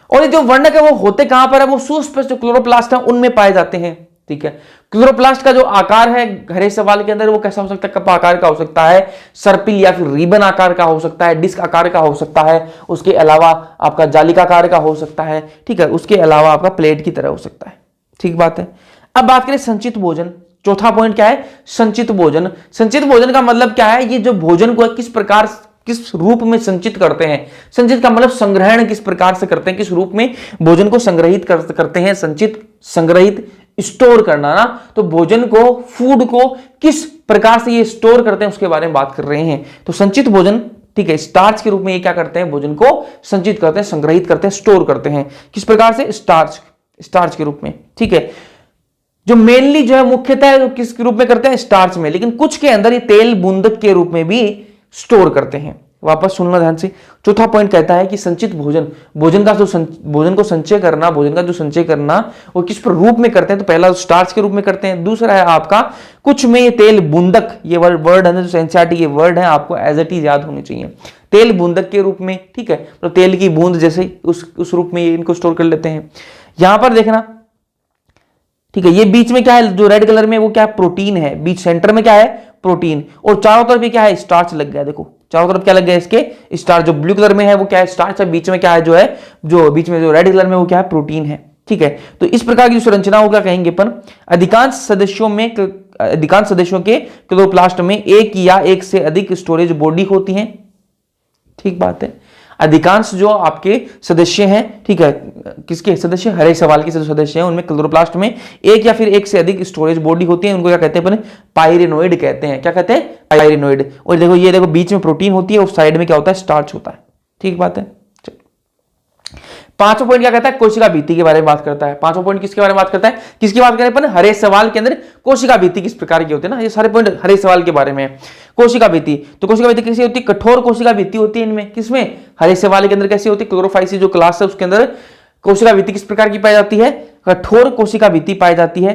और ये जो वर्णक है वो होते कहां पर है? वो सुस्पष्ट जो क्लोरोप्लास्ट है उनमें पाए जाते हैं। ठीक है। क्लोरोप्लास्ट का जो आकार है हरे शैवाल के अंदर वो कैसा हो सकता है? कप आकार का हो सकता है, सर्पिल या फिर रिबन आकार का हो सकता है, डिस्क आकार का हो सकता है, उसके अलावा आपका जालिका आकार का हो सकता है। ठीक है। उसके अलावा आपका प्लेट की तरह हो सकता है। ठीक बात है। अब बात करें संचित भोजन। चौथा पॉइंट क्या है? संचित भोजन। संचित भोजन का मतलब क्या है? ये जो भोजन को किस प्रकार, किस रूप में संचित करते हैं। संचित का मतलब संग्रहण किस प्रकार से करते हैं, किस रूप में भोजन को संग्रहित करते हैं। संचित, संग्रहित, स्टोर करना ना। तो भोजन को, फूड को किस प्रकार से ये स्टोर करते हैं उसके बारे में बात कर रहे हैं। तो संचित भोजन, ठीक है, स्टार्च के रूप में ये क्या करते हैं? भोजन को संचित करते हैं, संग्रहित करते हैं, स्टोर करते हैं। किस प्रकार से? स्टार्च के रूप में। ठीक है। जो मेनली जो है मुख्यतः किस रूप में करते हैं? स्टार्च में। लेकिन कुछ के अंदर ये तेल बूंदक के रूप में भी स्टोर करते हैं। वापस सुनना ध्यान से। चौथा पॉइंट कहता है कि संचित भोजन, भोजन को संचय करना, भोजन का जो संचय करना वो किस रूप में करते हैं? तो पहला स्टार्च के रूप में करते हैं। दूसरा है आपका कुछ में ये तेल बूंदक, ये वर्ड है जो एनसीईआरटी के वर्ड है, आपको एज इट इज याद होनी चाहिए। तेल बूंदक के रूप में। ठीक है। तो तेल की बूंद जैसे उस रूप में इनको स्टोर कर लेते हैं। यहां पर देखना, ठीक है, ये बीच में क्या है जो रेड कलर में, वो क्या है? प्रोटीन है। बीच सेंटर में क्या है? प्रोटीन। और चारों तरफ भी क्या है? स्टार्च लग गया। देखो चारों तरफ क्या लग गया इसके? स्टार्च। जो ब्लू कलर में है वो क्या है? स्टार्च है। बीच में क्या है जो है, जो बीच में जो रेड कलर में वो क्या है? प्रोटीन है। ठीक है। तो इस प्रकार की संरचना हो क्या कहेंगे अपन? अधिकांश सदस्यों के क्लोरोप्लास्ट में एक या एक से अधिक स्टोरेज बॉडी होती है। ठीक बात है। अधिकांश जो आपके सदस्य हैं, ठीक है, किसके सदस्य? हरे शैवाल के सदस्य हैं, उनमें क्लोरोप्लास्ट में एक या फिर एक से अधिक स्टोरेज बॉडी होती है। उनको क्या कहते हैं अपन? पाइरेनोइड कहते हैं। क्या कहते हैं? पाइरेनोइड। और देखो ये देखो बीच में प्रोटीन होती है और साइड में क्या होता है? स्टार्च होता है। ठीक बात है। पांचवा पॉइंट क्या कहता है? कोशिका भित्ति के बारे में बात करता है। पांचवा पॉइंट किसके बारे में बात करता है? किसकी बात करें अपन? हरे शैवाल के अंदर कोशिका भित्ति किस प्रकार की होती है ना। ये सारे पॉइंट हरे शैवाल के बारे में है। कोशिका भित्ति, तो कोशिका भित्ति कैसी होती है? कठोर कोशिका भित्ति होती है इनमें। किसमें? हरे शैवाल के अंदर कैसी होती है? क्लोरोफाइसी जो क्लास है उसके अंदर कोशिका भित्ति किस प्रकार की पाई जाती है? कठोर कोशिका भित्ति पाई जाती है।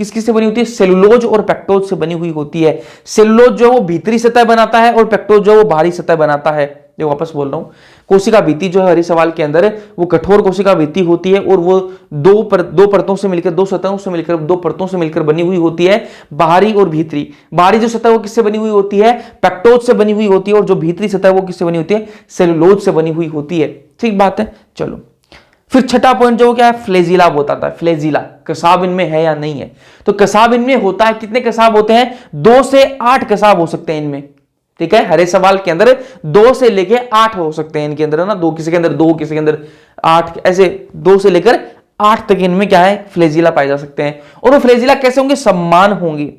किस किस से बनी होती है? सेलुलोज और पेक्टोज से बनी हुई होती है। सेलुलोज जो है वो भीतरी सतह बनाता है और पेक्टोज जो है वो बाहरी सतह बनाता है। जो वापस बोल रहा हूं, कोशिका भित्ति जो है हरे शैवाल के अंदर वो कठोर कोशिका भित्ति होती है और वो दो परतों से मिलकर, दो सतहों से मिलकर, दो परतों से मिलकर बनी हुई होती है, बाहरी और भीतरी। बाहरी जो सतह वो किससे बनी हुई होती है? पेक्टोज से बनी हुई होती है। और जो भीतरी सतह वो किससे बनी होती है? सेलुलोज से बनी हुई होती है। ठीक बात है। चलो फिर छठा पॉइंट जो क्या है? फ्लेजिला बताता है। फ्लेजिला, कसाब इनमें है या नहीं है? तो कसाब इनमें होता है। कितने कसाब होते हैं? 2 से 8 कसाब हो सकते हैं इनमें। ठीक है। हरे शैवाल के अंदर 2 से लेके 8 हो सकते हैं इनके अंदर ना। 2 किसी के अंदर 2, किसी के अंदर 8, ऐसे 2 से लेकर 8 तक इनमें क्या है? फ्लेजिला पाए जा सकते हैं। और वो फ्लेजिला कैसे होंगे? समान होंगे।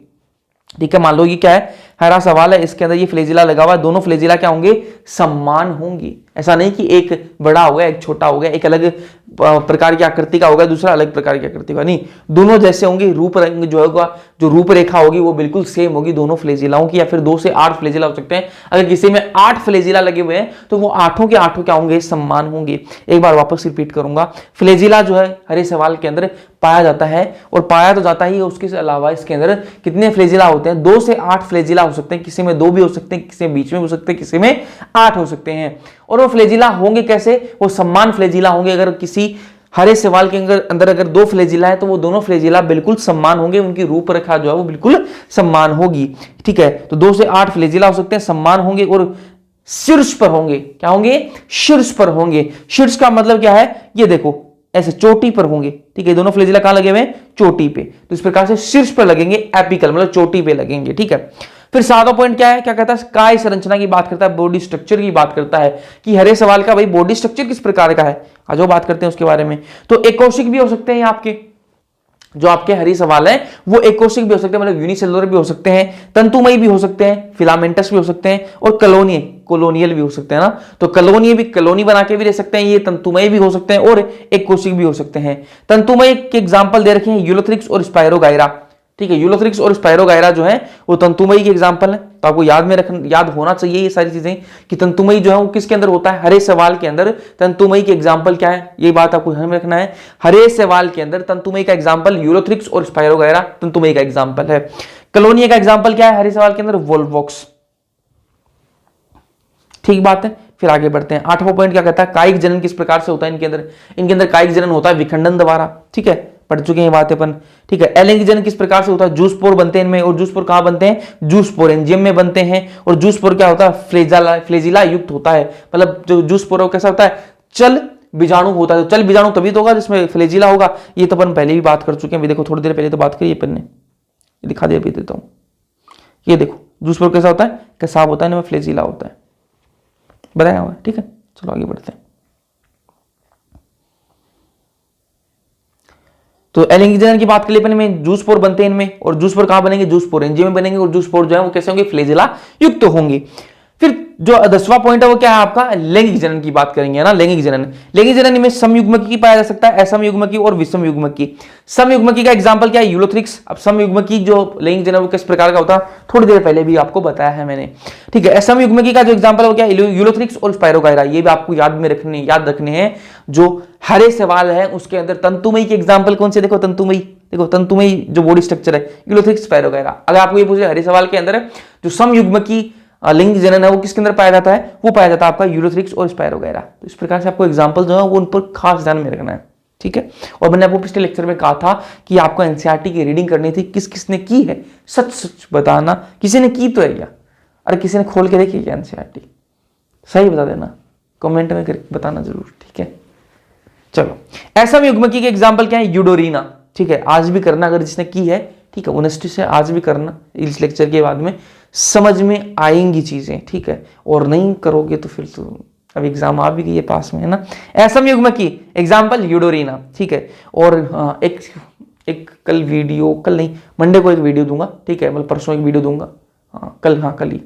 ठीक है। मान लो ये क्या है? हरा शैवाल है, इसके अंदर ये फ्लेजिला लगा हुआ है। दोनों फ्लेजिला क्या होंगे? समान होंगे। ऐसा नहीं कि एक बड़ा हो गया एक छोटा हो गया, एक अलग प्रकार की आकृति का होगा दूसरा अलग प्रकार की आकृति का, नहीं, दोनों जैसे होंगे। रूप रंग जो होगा, जो रूपरेखा होगी वो बिल्कुल सेम होगी दोनों फ्लेजिलाओं की। या फिर 2 से 8 फ्लेजिला हो सकते हैं। अगर किसी में 8 फ्लेजिला लगे हुए हैं तो वो 8 के 8 क्या होंगे? समान होंगे। एक बार वापस रिपीट करूंगा, फ्लेजिला जो है हरे शैवाल के अंदर पाया जाता है, और पाया तो जाता ही है, उसके अलावा इसके अंदर कितने फ्लेजिला होते हैं? 2 से 8 फ्लेजिला हो सकते हैं। किसी में 2 भी हो सकते हैं, किसी में बीच में हो सकते हैं, किसी में 8 हो सकते हैं। और वो फ्लेजिला होंगे कैसे? वो समान फ्लेजिला होंगे। अगर किसी हरे शैवाल के अंदर अगर 2 फ्लेजिला है तो वो दोनों फ्लेजिला बिल्कुल समान होंगे। उनकी रूपरेखा जो है वो बिल्कुल समान होगी। ठीक है। तो 2 से 8 फ्लेजिला हो सकते हैं, समान होंगे और शीर्ष पर होंगे। क्या होंगे? शीर्ष पर होंगे। शीर्ष का मतलब क्या है? ये देखो ऐसे चोटी पर होंगे। ठीक है। दोनों फ्लेजिला कहां लगे हुए हैं? चोटी पे। तो इस प्रकार से शीर्ष पर लगेंगे, एपिकल मतलब चोटी पे लगेंगे। ठीक है। फिर 7वां पॉइंट क्या है, क्या कहता है, काय संरचना की बात करता है, बॉडी स्ट्रक्चर की बात करता है कि हरे सवाल का भाई बॉडी स्ट्रक्चर किस प्रकार का है, आज वो बात करते हैं उसके बारे में। तो एक कोशिक भी हो सकते हैं आपके, जो आपके हरी सवाल है वो एक कोशिक भी हो सकते हैं, मतलब यूनिसेलुलर भी हो सकते हैं, तंतुमयी भी हो सकते हैं, फिलामेंटस भी हो सकते हैं, और कॉलोनियल भी हो सकते हैं ना। तो कॉलोनी भी, कॉलोनी बना के भी रह सकते हैं, ये तंतुमय भी हो सकते हैं और एक कोशिक भी हो सकते हैं। तंतुमय के एग्जाम्पल दे रखे हैं यूलोथ्रिक्स और स्पायरोगायरा, ठीक है। यूलोथ्रिक्स और स्पायरोगायरा जो है वो तंतुमयी के एग्जाम्पल है, तो आपको याद होना चाहिए ये सारी चीजें कि तंतुमयी जो है वो किसके अंदर होता है, हरे सवाल के अंदर तंतुमयी के एग्जाम्पल क्या है, ये बात आपको ध्यान में रखना है। हरे सवाल के अंदर तंतुमयी का एग्जाम्पल यूलोथ्रिक्स और स्पायरोगायरा तंतुमयी का एग्जाम्पल है। कॉलोनिया का एग्जाम्पल क्या है हरे सवाल के अंदर, वोल्वॉक्स, ठीक बात है। फिर आगे बढ़ते हैं, 8वां पॉइंट क्या कहता है, कायिक जनन किस प्रकार से होता है इनके अंदर कायिक जनन होता है विखंडन द्वारा, ठीक है, पढ़ चुके हैं बात अपन, ठीक है। एलिंगी जनन किस प्रकार से होता है, जूस पोर बनते हैं इनमें, और जूस पोर कहां बनते हैं, जूस पोर एंजियम में बनते हैं, और जूस पोर क्या होता है, फ्लेजिला युक्त होता है, मतलब जो जूस पोर कैसा होता है, चल बीजाणु होता है। तो चल बीजाणु तभी तो होगा जिसमें फ्लेजिला होगा, ये तो अपन पहले भी बात कर चुके हैं, देखो थोड़ी देर पहले तो बात करी अपन ने, दिखा दिया, देता हूं, ये देखो जूस पोर कैसा होता है, कैसाब होता है, इनमें फ्लेजिला होता है, बताया हुआ है, ठीक है। चलो आगे बढ़ते हैं। तो एलिंगी जनन की बात कर लिए में, जूस पोर बनते हैं इनमें, और जूस पोर कहां बनेंगे, जूस पोर एंजियम में बनेंगे, और जूस पोर जो है वो कैसे होंगे, फ्लेजिला युक्त होंगे। फिर जो 10वां पॉइंट है वो क्या है आपका, लैंगिक जनन की बात करेंगे ना। लैंगिक जनन में समयुग्मकी की पाया जा सकता है, असमयुग्मकी और विषमयुग्मकी। समयुग्मकी का एग्जांपल क्या है, यूलोथ्रिक्स। अब समयुग्मकी जो लैंगिक जनन वो किस प्रकार का होता है, थोड़ी देर पहले भी आपको बताया है मैंने, ठीक है। असमयुग्मकी का जो एग्जांपल है वो क्या है, यूलोथ्रिक्स और स्पायरोगायरा, ये भी आपको याद रखने हैं। जो हरे सवाल है उसके अंदर तंतुमयी के एग्जाम्पल कौन से, देखो तंतुमयी जो बॉडी स्ट्रक्चर है, यूलोथ्रिक्स स्पायरोगायरा। अगर आपको ये पूछे हरे सवाल के अंदर जो समयुग्मकी लिंग जनन है वो किसके अंदर पाया जाता है, वो पाया जाता है आपका यूलोथ्रिक्स और स्पायरोगायरा। तो इस प्रकार से आपको एग्जांपल जो है वो उन पर खास ध्यान में रखना है, ठीक है। और मैंने आपको पिछले लेक्चर में कहा था कि आपको एनसीईआरटी की रीडिंग करनी थी, किसने की है, सच सच बताना, किसी ने की तो है क्या, अरे किसी ने खोल के देखी क्या एनसीईआरटी, सही बता देना, कमेंट में करके बताना जरूर, ठीक है। चलो, असमयुग्मकी के एग्जाम्पल क्या है, यूडोरीना, ठीक है, आज भी करना अगर जिसने की है, ठीक है, ऑनेस्टी से आज भी करना, इस लेक्चर के बाद में समझ में आएंगी चीजें, ठीक है। और नहीं करोगे तो फिर तो अब एग्जाम आ भी गई है पास में, है ना। असमयुग्मकी एग्जाम्पल यूडोरीना, ठीक है। और एक कल नहीं, मंडे को एक वीडियो दूंगा, ठीक है, मतलब परसों एक वीडियो दूंगा, कल ही,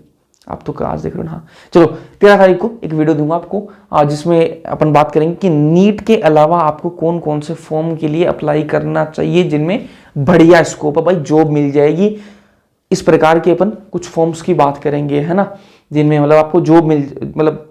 आप तो आज देख रहे हो ना, चलो 13 तारीख को एक वीडियो दूंगा आपको, जिसमें अपन बात करेंगे कि नीट के अलावा आपको कौन कौन से फॉर्म के लिए अप्लाई करना चाहिए जिनमें बढ़िया स्कोप है, भाई जॉब मिल जाएगी। इस प्रकार के अपन कुछ फॉर्म्स की बात करेंगे, है ना, जिनमें मतलब आपको जॉब मतलब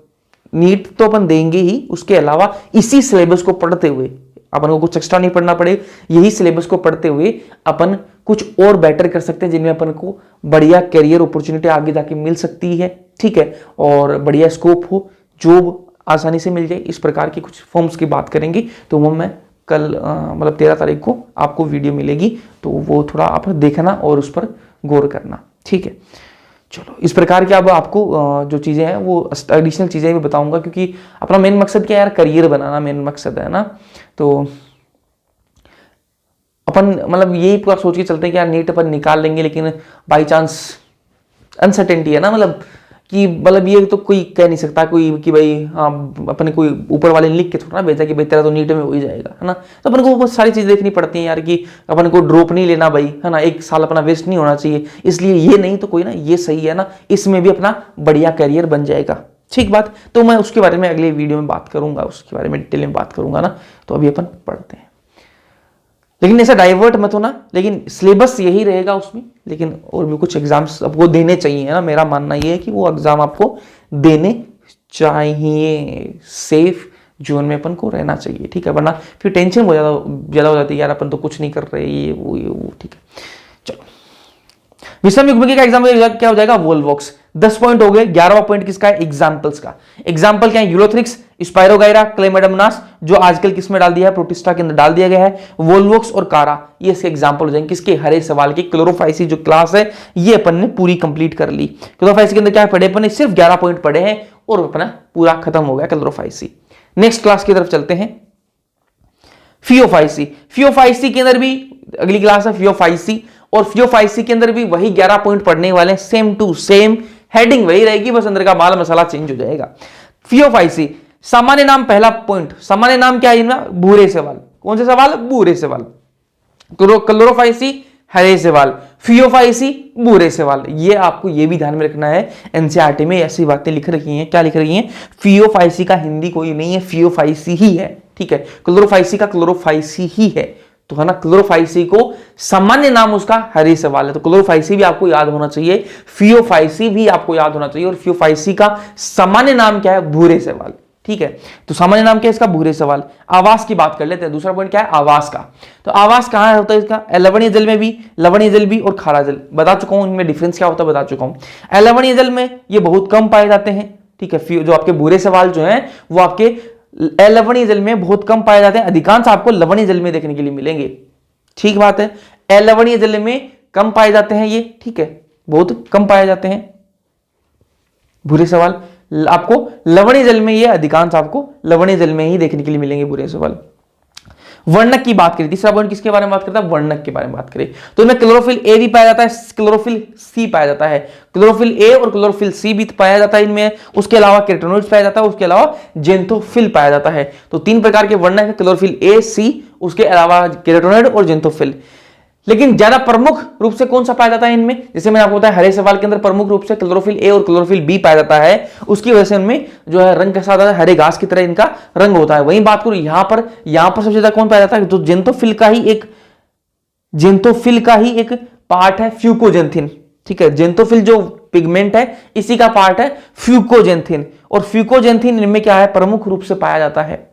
नीट तो अपन देंगे ही, उसके अलावा इसी सिलेबस को पढ़ते हुए अपन को कुछ एक्स्ट्रा नहीं पढ़ना पड़े, यही सिलेबस को पढ़ते हुए अपन कुछ और बेटर कर सकते हैं, जिनमें अपन को बढ़िया करियर अपॉर्चुनिटी आगे जाके मिल सकती है, ठीक है, और बढ़िया स्कोप हो, जॉब आसानी से मिल जाए। इस प्रकार की कुछ फॉर्म्स की बात करेंगे, तो वो मैं कल मतलब 13 तारीख को आपको वीडियो मिलेगी, तो वो थोड़ा आप देखना और उस पर गौर करना, ठीक है। चलो, इस प्रकार की अब आपको जो चीज़ें हैं वो एडिशनल चीज़ें भी बताऊंगा, क्योंकि अपना मेन मकसद क्या है यार, करियर बनाना मेन मकसद है ना। तो अपन मतलब यही पूरा सोच के चलते हैं कि यार नीट अपन निकाल लेंगे, लेकिन बाई चांस अनसर्टेनिटी है ना, मतलब कि मतलब ये तो कोई कह नहीं सकता कोई कि भाई हाँ अपने कोई ऊपर वाले ने लिख के थोड़ा भेजा कि भाई तेरा तो नीट में हो ही जाएगा, है ना। तो अपन को बहुत सारी चीज़ देखनी पड़ती हैं यार, कि अपन को ड्रॉप नहीं लेना भाई, है ना, एक साल अपना वेस्ट नहीं होना चाहिए, इसलिए ये नहीं तो कोई ना, ये सही है ना, इसमें भी अपना बढ़िया करियर बन जाएगा, ठीक बात। तो मैं उसके बारे में अगले वीडियो में बात करूंगा, उसके बारे में डिटेल में बात करूंगा ना। तो अभी अपन पढ़ते हैं, लेकिन ऐसा डाइवर्ट मत होना, लेकिन सिलेबस यही रहेगा उसमें, लेकिन और भी कुछ एग्जाम्स आपको देने चाहिए ना। मेरा मानना यह है कि वो एग्जाम आपको देने चाहिए, सेफ जोन में अपन को रहना चाहिए, ठीक है, वरना फिर टेंशन बहुत ज़्यादा हो जाती है यार, अपन तो कुछ नहीं कर रहे, ये वो, ठीक है। चलो, विषमयुग्मकी का एग्जाम्पल क्या हो जाएगा, वोल्वॉक्स। 10 पॉइंट हो गए। 11वां पॉइंट किसका है, एग्जाम्पल्स का। एग्जाम्पल क्या है, यूलोथ्रिक्स, स्पायरोगायरा, क्लेमेडमनास, जो आजकल किसमें डाल दिया है, प्रोटिस्टा के अंदर डाल दिया गया है, वोल्वॉक्स और कारा, ये इसके एग्जाम्पल हो जाएंगे किसके, हरे सवाल की। क्लोरोफाइसी जो क्लास है ये अपन ने पूरी कंप्लीट कर ली। क्लोरोफाइसी के अंदर क्या पढ़े अपन ने, सिर्फ 11 पॉइंट पढ़े हैं और अपना पूरा खत्म हो गया क्लोरोफाइसी। नेक्स्ट क्लास की तरफ चलते हैं, फियोफाइसी। फियोफाइसी के अंदर भी अगली क्लास है फियोफाइसी, और फियोफाइसी के अंदर भी वही 11 पॉइंट पढ़ने वाले हैं, सेम टू सेम, हेडिंग वही रहेगी, बस अंदर का माल मसाला चेंज हो जाएगा। फियोफाइसी सामान्य नाम, पहला पॉइंट, सामान्य नाम क्या है इनका? भूरे सवाल। कौन से सवाल? भूरे सवाल। क्लोरोफाइसी हरे सवाल, फियोफाइसी भूरे सवाल। ये आपको ये भी ध्यान में रखना है, एनसीईआरटी में ऐसी बातें लिख रखी हैं। क्या लिख रही हैं? फियोफाइसी का हिंदी कोई नहीं है, फियोफाइसी ही है, ठीक है। क्लोरोफाइसी का क्लोरोफाइसी ही है, तो है ना। क्लोरोफाइसी को सामान्य नाम उसका हरे सवाल है, तो क्लोरोफाइसी भी आपको याद होना चाहिए, फियोफाइसी भी आपको याद होना चाहिए। और फियोफाइसी का सामान्य नाम क्या है? भूरे सवाल, ठीक है। तो सामान्य नाम क्या है इसका? भूरे सवाल। आवास की बात कर लेते हैं, दूसरा पॉइंट क्या है? आवास का। तो आवास कहां होता है इसका? लवणीय जल में भी, लवणीय जल भी और खारा जल। बता चुका हूं इनमें डिफरेंस क्या होता है, बता चुका हूं। लवणीय जल में ये बहुत कम पाए जाते हैं, ठीक है। जो आपके भूरे सवाल जो है वो आपके लवणीय जल में बहुत कम पाए जाते हैं, अधिकांश आपको लवणीय जल में देखने के लिए मिलेंगे, ठीक बात है। अलवणीय जल में कम पाए जाते हैं ये, ठीक है, बहुत कम पाए जाते हैं भूरे सवाल। आपको लवणीय जल में ये अधिकांश आपको लवणीय जल में ही देखने के लिए मिलेंगे भूरे सवाल। वर्णक की बात करें, तीसरा पॉइंट किसके बारे में बात करता है? वर्णक के बारे में बात करें, तो इनमें क्लोरोफिल ए भी पाया जाता है, क्लोरोफिल सी पाया जाता है। क्लोरोफिल ए और क्लोरोफिल सी भी पाया जाता है इनमें, उसके अलावा केराटिनोइड्स पाया जाता है, उसके अलावा जेंथोफिल पाया जाता है। तो 3 प्रकार के वर्णक है, क्लोरोफिल ए, सी, उसके अलावा केराटिनोइड और जेंथोफिल। लेकिन ज्यादा प्रमुख रूप से कौन सा पाया जाता है इनमें? जैसे मैंने आपको बताया हरे सवाल के अंदर प्रमुख रूप से क्लोरोफिल ए और क्लोरोफिल बी पाया जाता है, उसकी वजह से उनमें जो है रंग कैसा आता है? हरे घास की तरह इनका रंग होता है। वहीं बात करूं यहां पर सबसे ज्यादा कौन पाया जाता है? जो जेंथोफिल का ही एक पार्ट है फ्यूकोजेंथिन, ठीक है। जेंथोफिल जो पिगमेंट है इसी का पार्ट है फ्यूकोजेंथिन, और फ्यूकोजेंथिन इनमें क्या है? प्रमुख रूप से पाया जाता है।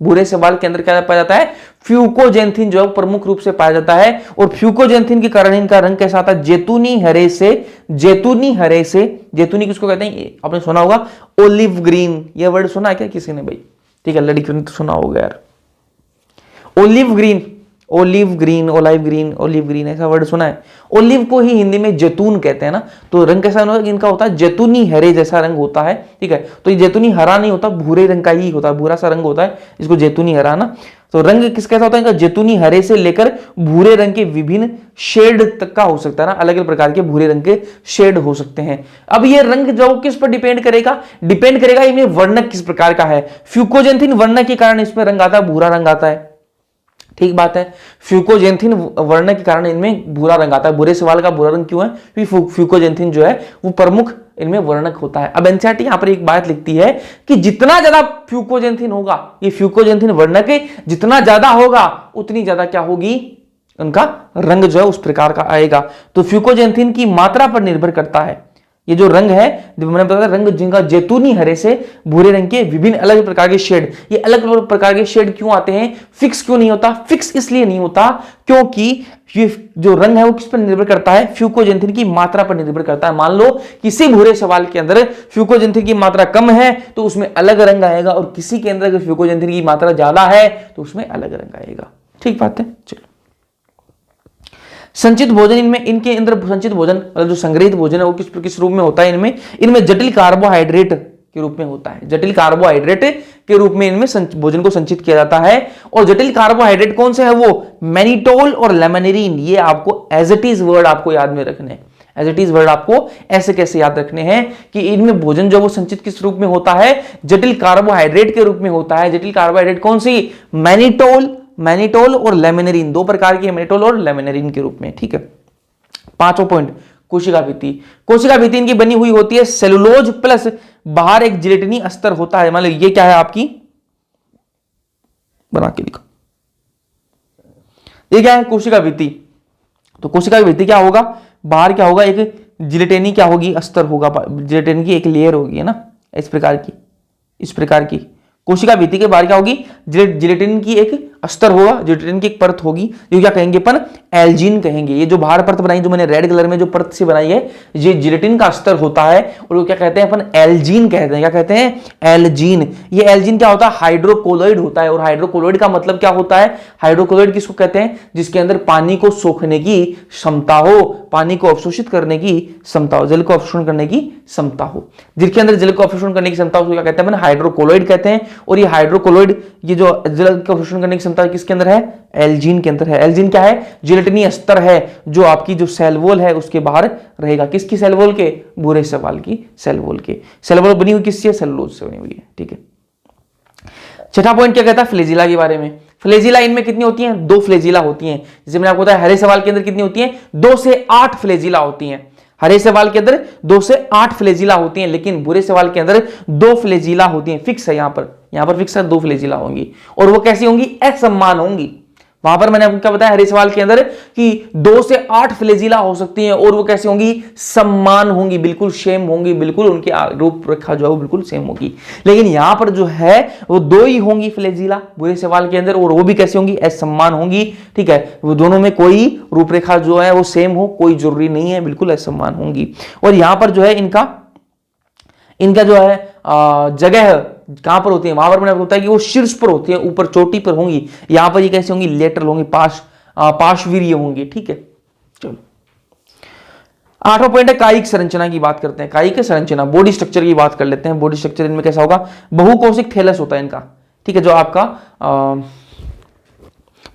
भूरे सवाल के अंदर क्या पाया जाता है? फ्यूकोजेंथिन जो है प्रमुख रूप से पाया जाता है, और फ्यूकोजेंथिन के कारण इनका रंग कैसा आता है? जैतूनी हरे से, जैतूनी किसको कहते हैं? आपने सुना होगा ओलिव ग्रीन, ये वर्ड सुना है क्या किसी ने भाई? ठीक है, लड़कियों ने तो सुना होगा यार, ओलिव ग्रीन ऐसा वर्ड सुना है। ओलिव को ही हिंदी में जैतून कहते हैं ना, तो रंग कैसा इनका होता है? जैतूनी हरे जैसा रंग होता है, ठीक है। तो ये जैतूनी हरा नहीं होता, भूरे रंग का ही होता है, भूरा सा रंग होता है, इसको जैतूनी हरा ना। तो रंग किस कैसा होता है इनका? जैतूनी हरे से लेकर भूरे रंग के विभिन्न शेड तक का हो सकता है ना, अलग अलग प्रकार के भूरे रंग के शेड हो सकते हैं। अब ये रंग जो किस पर डिपेंड करेगा? इनमें वर्णक किस प्रकार का है। फ्यूकोजेंथिन वर्णक के कारण इसमें रंग आता है, भूरा रंग आता है, ठीक बात है। फ्यूकोजेंथिन वर्ण के कारण इनमें भूरा रंग आता है। भूरे सवाल का भूरा रंग क्यों है? क्योंकि फ्यूकोजेंथिन जो है वो प्रमुख इनमें वर्णक होता है। अब एनसीईआरटी यहां पर एक बात लिखती है कि जितना ज्यादा फ्यूकोजेंथिन होगा, ये फ्यूकोजेंथिन वर्णक जितना ज्यादा होगा उतनी ज्यादा क्या होगी? उनका रंग जो है उस प्रकार का आएगा। तो फ्यूकोजेंथिन की मात्रा पर निर्भर करता है। ये जो रंग है, मैंने बताया रंग जिनका जैतूनी हरे से भूरे रंग के विभिन्न अलग प्रकार के शेड, ये अलग अलग प्रकार के शेड क्यों आते हैं? फिक्स क्यों नहीं होता? फिक्स इसलिए नहीं होता क्योंकि ये जो रंग है वो किस पर निर्भर करता है? फ्यूकोजेंथिन की मात्रा पर निर्भर करता है। मान लो किसी भूरे सवाल के अंदर फ्यूकोजेंथिन की मात्रा कम है तो उसमें अलग रंग आएगा, और किसी के अंदर अगर फ्यूकोजेंथिन की मात्रा ज्यादा है तो उसमें अलग रंग आएगा, ठीक बात है। चलो, संचित भोजन, इनमें इनके अंदर संचित भोजन मतलब जो संग्रहित भोजन है वो किस रूप में होता है? इनमें जटिल कार्बोहाइड्रेट के रूप में होता है। जटिल कार्बोहाइड्रेट के रूप में इनमें भोजन को संचित किया जाता है। और जटिल कार्बोहाइड्रेट कौन से है? वो मैनिटोल और लेमनेरिन। ये आपको एज इट इज वर्ड आपको याद में रखने हैं। एज इट इज वर्ड आपको ऐसे कैसे याद रखने हैं कि इनमें भोजन जो वो संचित किस रूप में होता है? जटिल कार्बोहाइड्रेट के रूप में होता है। जटिल कार्बोहाइड्रेट कौन सी? मैनिटोल और लेमिनेरिन, 2 प्रकार की मैनिटोल और लेमिनेरिन के रूप में, ठीक है। 5वां पॉइंट, कोशिका भित्ति इनकी बनी हुई होती है सेलुलोज प्लस बाहर एक जिलेटिनी अस्तर होता है। मान लो ये क्या है आपकी, बना के लिखो, ये क्या है? कोशिका भित्ति। तो कोशिका की भित्ति क्या होगा? बाहर क्या होगा? एक जिलेटिनी क्या होगी? अस्तर होगा, जिलेटिन की एक लेयर होगी, है ना, इस प्रकार की कोशिका भित्ति के बाहर क्या होगी? जिलेटिन की एक अस्तर होगा, जिलेटिन की एक परत होगी, जो क्या कहेंगे अपन? एल्जीन कहेंगे। ये जो बाहर परत बनाई, जो मैंने रेड कलर में जो परत से बनाई है, ये जिलेटिन का अस्तर होता है, और वो क्या कहते हैं अपन? एल्जीन कहते हैं। क्या कहते हैं? एल्जीन। ये एल्जीन क्या होता है? हाइड्रोकोलोइड होता है। और हाइड्रोकोलोइड का मतलब क्या होता है? हाइड्रोकोलोइड किसको कहते हैं? जिसके अंदर पानी को सोखने की क्षमता हो, पानी को अवशोषित करने की क्षमता हो, जल को अवशोषण करने की क्षमता हो। जिसके अंदर जल को अवशोषण करने की क्षमता हो क्या कहते हैं? हाइड्रोकोलोइड कहते हैं। और ये हाइड्रोकोलोइड, ये जो जल को अवशोषण करने की क्षमता किसके अंदर है? एल्जीन के अंदर है। एल्जीन क्या है? जिलेटिनी अस्तर है जो आपकी जो सेल वॉल है उसके बाहर रहेगा। किसकी सेल वॉल के? भूरे सवाल की सेल वॉल के। सेल वॉल बनी हुई किससे? सेलुलोज से बनी हुई है। ठीक है, छठा पॉइंट क्या कहता है? फ्लैजिला के बारे में। फ्लैजिला इनमें कितनी होती हैं? 2 फ्लैजिला होती हैं। जैसे मैंने आपको बताया हरे सवाल के अंदर कितनी होती हैं? 2 से 8 फ्लैजिला होती हैं। हरे सवाल के अंदर 2 से 8 फ्लैजिला होती हैं, लेकिन बुरे सवाल के अंदर 2 फ्लैजिला होती हैं। फिक्स है, यहां पर फिक्स है, 2 फ्लैजिला होंगी। और वो कैसी होंगी? असमान होंगी। वहां पर मैंने आपको क्या बताया हरे सवाल के अंदर कि 2 से 8 फ्लैजिला हो सकती हैं और वो कैसी होंगी? समान होंगी, बिल्कुल सेम होंगी, बिल्कुल उनकी रूपरेखा जो है वो बिल्कुल सेम होगी। लेकिन यहां पर जो है वो 2 ही होंगी फ्लैजिला बुरे सवाल के अंदर, और वो भी कैसी होंगी? असमान होंगी। ठीक है, वो दोनों में कोई रूपरेखा जो है वो सेम हो कोई जरूरी नहीं है, बिल्कुल असमान होंगी। और यहां पर जो है इनका जो है जगह कहां पर होती है? वहां पर मैंने आपको बताया कि वो शीर्ष पर होती है, ऊपर चोटी पर होंगी। यहां पर ये कैसे होंगी? लेटरल होंगी, पार्श्वीय होंगी। ठीक है, चलो 8वां पॉइंट है कायिक संरचना की बात करते हैं। कायिक संरचना, बॉडी स्ट्रक्चर की बात कर लेते हैं। बॉडी स्ट्रक्चर इनमें कैसा होगा? बहुकोशिक थैलस होता है इनका। ठीक है, जो आपका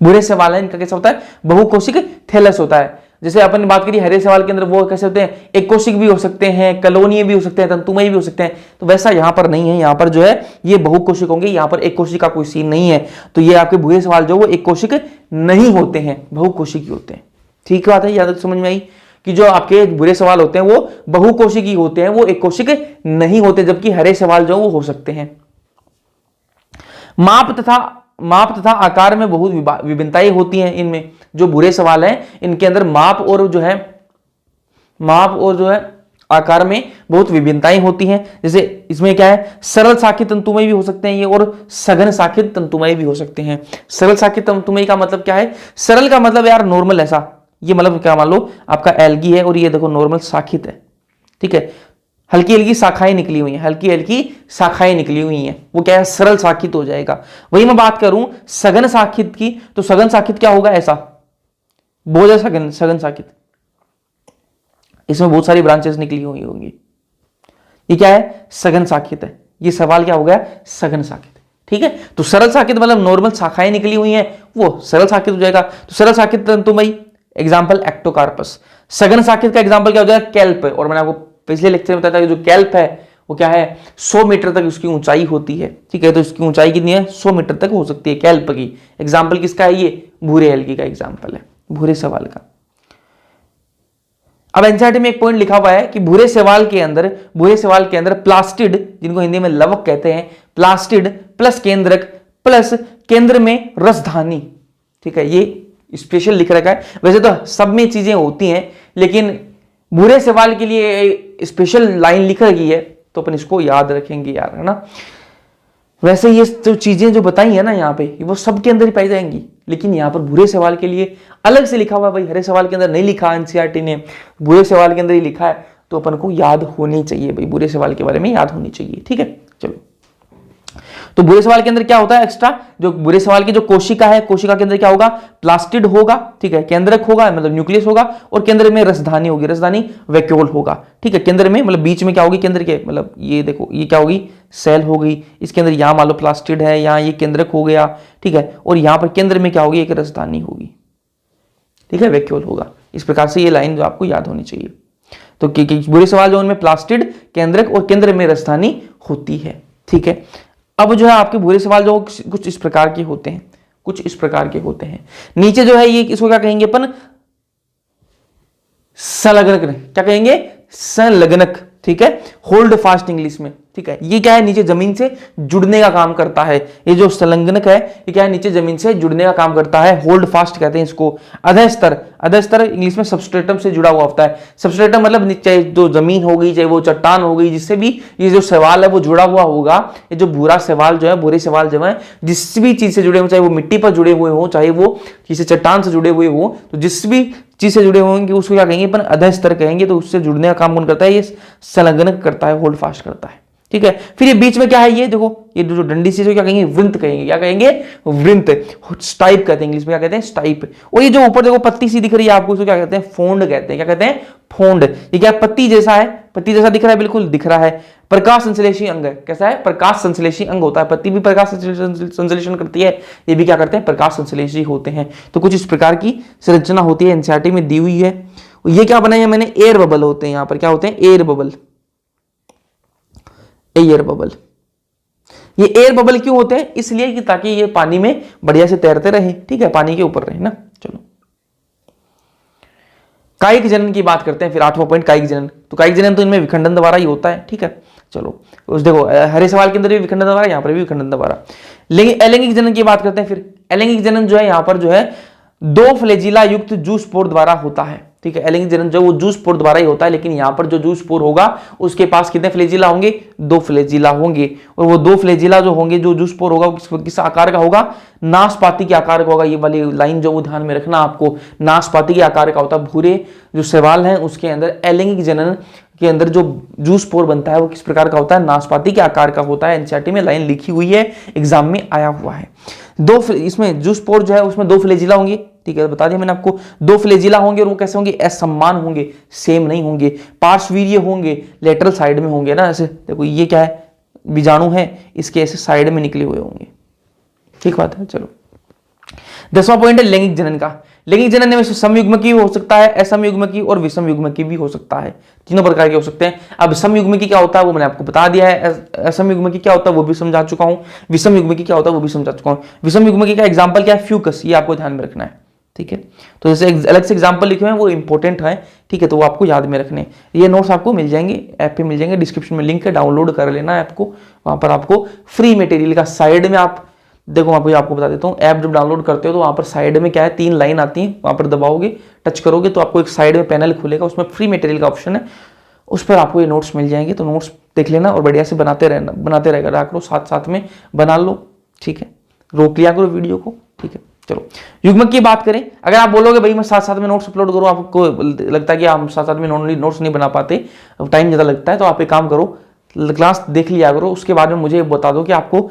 बुरे सवाल है इनका कैसा होता है? बहुकोशिक थैलस होता है। जैसे अपन ने बात करी हरे सवाल के अंदर वो कैसे होते हैं? एक कोशिक भी हो सकते हैं, कलोनीय भी हो सकते हैं, तंतुमय भी हो सकते हैं। तो वैसा यहां पर नहीं है, यहां पर जो है ये बहुकोशिक होंगे। यहां पर एक कोशिक का कोई सीन नहीं है, तो ये आपके बुरे सवाल जो वो एक कोशिक नहीं होते हैं, बहुकोशिक ही होते हैं। ठीक बात है, याद समझ में आई कि जो आपके बुरे सवाल होते हैं वो बहुकोशिक ही होते हैं, वो एक कोशिक नहीं होते, जबकि हरे सवाल जो वो हो सकते हैं। माप तथा आकार में बहुत विभिन्नताएं होती हैं इनमें। जो बुरे सवाल हैं इनके अंदर माप और जो है आकार में बहुत विभिन्नताएं होती हैं। जैसे इसमें क्या है? सरल साखित तंतुमय भी हो सकते हैं ये, और सघन साखित तंतुमय भी हो सकते हैं। सरल साखित तंतुमय का मतलब क्या है? सरल का मतलब यार नॉर्मल, ऐसा ये मतलब क्या, मान लो आपका एल्गी है और ये देखो नॉर्मल साखित है। ठीक है, हल्की हल्की शाखाएं निकली हुई हैं, हल्की हल्की शाखाएं निकली हुई हैं, वो क्या है? सरल साखित हो जाएगा। वही मैं बात करूं सघन साखित की, तो सघन साखित क्या होगा? ऐसा बहुत ज्यादा सघन साखित, इसमें बहुत सारी ब्रांचेस निकली हुई होंगी। ये क्या है? सघन साखित है। ये सवाल क्या हो गया? सघन साखित। ठीक है, तो सरल साखित मतलब नॉर्मल शाखाएं निकली हुई हैं, वो सरल साखित हो जाएगा। तो सरल साखित तंतुमय एग्जाम्पल एक्टोकार्पस। सघन साखित का एग्जाम्पल क्या हो जाएगा? कैल्प। और मैंने आपको पिछले लेक्चर में बताया था कि जो कैल्प है वो क्या है? 100 मीटर तक उसकी ऊंचाई होती है। ठीक है, तो इसकी ऊंचाई कितनी है? 100 मीटर तक हो सकती है कैल्प की। एग्जाम्पल किसका है? ये भूरे एल्गी का एग्जाम्पल है, भूरे सवाल का। अब एनसीईआरटी में एक पॉइंट लिखा हुआ है कि भूरे सवाल के अंदर प्लास्टिड, जिनको हिंदी में लवक कहते हैं, प्लास्टिड प्लस केंद्रक प्लस केंद्र में रसधानी। ठीक है, ये स्पेशल लिख रखा है। वैसे तो सब में चीजें होती हैं, लेकिन बुरे सवाल के लिए स्पेशल लाइन लिख रखी है, तो अपन इसको याद रखेंगे यार, है ना। वैसे ये जो चीजें जो बताई है ना यहाँ पे, वो सबके अंदर ही पाई जाएंगी, लेकिन यहाँ पर बुरे सवाल के लिए अलग से लिखा हुआ है। भाई हरे सवाल के अंदर नहीं लिखा एनसीईआरटी ने, बुरे सवाल के अंदर ही लिखा है, तो अपन को याद होनी चाहिए भाई, बुरे सवाल के बारे में याद होनी चाहिए। ठीक है, चलो। तो बुरे सवाल के अंदर क्या होता है एक्स्ट्रा? जो बुरे सवाल की जो कोशिका है, कोशिका के अंदर क्या होगा? प्लास्टिड होगा। ठीक है, केंद्रक होगा मतलब न्यूक्लियस होगा, और केंद्र में रसधानी होगी, रसधानी वैक्यूल होगा। ठीक है, केंद्र में मतलब बीच में क्या होगी? केंद्र के मतलब ये देखो, ये क्या होगी? सेल हो गई। इसके अंदर यहाँ मान लो प्लास्टिड है, यहाँ ये केंद्रक हो गया। ठीक है, और यहाँ पर केंद्र में क्या होगी? एक रसधानी होगी। ठीक है, वैक्यूल होगा। इस प्रकार से ये लाइन जो आपको याद होनी चाहिए। तो बुरे सवाल जो उनमें प्लास्टिड, केंद्रक और केंद्र में रसधानी होती है। ठीक है, अब जो है आपके बुरे सवाल जो कुछ इस प्रकार के होते हैं, कुछ इस प्रकार के होते हैं। नीचे जो है ये इसको क्या कहेंगे अपन? संलग्नक। क्या कहेंगे? संलग्नक। ठीक है, होल्ड फास्ट इंग्लिश में। ठीक है, ये क्या है? नीचे जमीन से जुड़ने का काम करता है। ये जो संलग्नक है ये क्या है? नीचे जमीन से जुड़ने का काम करता है, होल्ड फास्ट कहते हैं इसको। अधस्तर इंग्लिश में सबस्ट्रेटम से जुड़ा हुआ होता है। सबस्ट्रेटम मतलब चाहे जो जमीन होगी, चाहे वो चट्टान होगी, जिससे भी ये जो सवाल है वो जुड़ा हुआ होगा। ये जो बुरा सवाल जो है, बुरे सवाल जो है, जिस भी चीज से जुड़े हो, चाहे वो मिट्टी पर जुड़े हुए हो, चाहे वो किसी चट्टान से जुड़े हुए हो, तो जिस भी चीज से जुड़े होंगे उसको क्या कहेंगे? अपन अधस्तर कहेंगे। तो उससे जुड़ने का काम कौन करता है? ये संलग्नक करता है, होल्ड फास्ट करता है। ठीक है, फिर ये बीच में क्या है? ये देखो, ये जो डंडी सी क्या कहेंगे? वृंत कहेंगे। क्या कहेंगे? वृंत। स्टाइप कहते हैं इंग्लिश में, क्या कहते हैं? स्टाइप। और ये जो ऊपर देखो पत्ती सी दिख रही है आपको, उसको क्या कहते हैं? फोंड कहते हैं। क्या कहते हैं? फोंड। ये क्या पत्ती जैसा है? पत्ती जैसा दिख रहा है, बिल्कुल दिख रहा है। प्रकाश संश्लेषी अंग है, कैसा है, प्रकाश संश्लेषी अंग होता है। पत्ती भी प्रकाश संश्लेषण करती है, ये भी क्या करते हैं, प्रकाश संश्लेषी होते हैं। तो कुछ इस प्रकार की संरचना होती है, एनसीईआरटी में दी हुई है। ये क्या बनाया मैंने, एयर बबल होते हैं, यहां पर क्या होते हैं, एयर बबल। एयर बबल, ये एयर बबल क्यों होते हैं, इसलिए कि ताकि ये पानी में बढ़िया से तैरते रहे, ठीक है, पानी के ऊपर रहे ना। चलो कायिक जनन की बात करते हैं फिर, 8वां पॉइंट कायिक जनन। तो कायिक जनन तो इनमें विखंडन द्वारा ही होता है, ठीक है। चलो उस देखो हरे सवाल के अंदर भी विखंडन द्वारा, यहां पर भी विखंडन द्वारा। लेकिन अलैंगिक जनन की बात करते हैं फिर। अलैंगिक जनन जो है यहां पर जो है 2 फ्लैजिला युक्त जूस्पोर द्वारा होता है, ठीक है। अलैंगिक जनन जो वो जूस्पोर द्वारा ही होता है, लेकिन यहां पर जो जूस्पोर होगा उसके पास कितने फ्लैजिला होंगे, 2 फ्लैजिला होंगे। और वो 2 फ्लैजिला जो होंगे, जो जूस्पोर होगा किस आकार का होगा, नाशपाती के आकार का होगा। ये वाली लाइन जो वो ध्यान में रखना आपको, नाशपाती के आकार का होता है। भूरे जो सवाल है उसके अंदर अलैंगिक जनन के अंदर जो जूस्पोर बनता है वो किस प्रकार का होता है, नाशपाती के आकार का होता है। एनसीईआरटी में लाइन लिखी हुई है, एग्जाम में आया हुआ है। इसमें जूस्पोर जो है उसमें 2 फ्लैजिला होंगे, ठीक है, बता दिया मैंने आपको। 2 फ्लैजिला होंगे और वो कैसे होंगे, असमान होंगे, सेम नहीं होंगे। पार्श्वीय होंगे, लेटरल साइड में होंगे ना, ऐसे देखो ये क्या है, बीजाणु है, इसके ऐसे साइड में निकले हुए होंगे, ठीक बात है। चलो 10वां पॉइंट है लैंगिक जनन का। लैंगिक जनन में समयुग्मकी हो सकता है, असमयुग्मकी और विषमयुग्मकी भी हो सकता है, तीनों प्रकार के हो सकते हैं। अब समयुग्मकी क्या होता है वो मैंने आपको बता दिया है, असमयुग्मकी क्या होता है वो भी समझा चुका हूं, विषमयुग्मकी क्या होता है वो भी समझा चुका हूं। विषमयुग्मकी का एग्जांपल क्या है, फ्यूकस, ये आपको ध्यान में रखना है, ठीक है। तो जैसे अलग से एग्जांपल लिखे हुए हैं वो इंपॉर्टेंट है, ठीक है, तो वो आपको याद में रखने। ये नोट्स आपको मिल जाएंगे, ऐप पे मिल जाएंगे, डिस्क्रिप्शन में लिंक है, डाउनलोड कर लेना है आपको। वहां पर आपको फ्री मटेरियल का साइड में आप देखो, मैं आपको बता देता हूँ, ऐप जब डाउनलोड करते हो तो वहाँ पर साइड में क्या है, 3 लाइन आती हैं, वहाँ पर दबाओगे, टच करोगे तो आपको एक साइड में पैनल खुलेगा, उसमें फ्री मटेरियल का ऑप्शन है, उस पर आपको ये नोट्स मिल जाएंगे। तो नोट्स देख लेना और बढ़िया से बनाते रहेगा करो, साथ साथ में बना लो, ठीक है, रोक लिया करो वीडियो को, ठीक है। चलो युग्मक की बात करें, अगर आप बोलोगे भाई मैं साथ साथ में नोट्स अपलोड करूँ, आपको लगता है कि आप साथ साथ में नोट्स नहीं बना पाते, टाइम ज़्यादा लगता है, तो आप एक काम करो, क्लास देख लिया करो, उसके बाद में मुझे बता दो कि आपको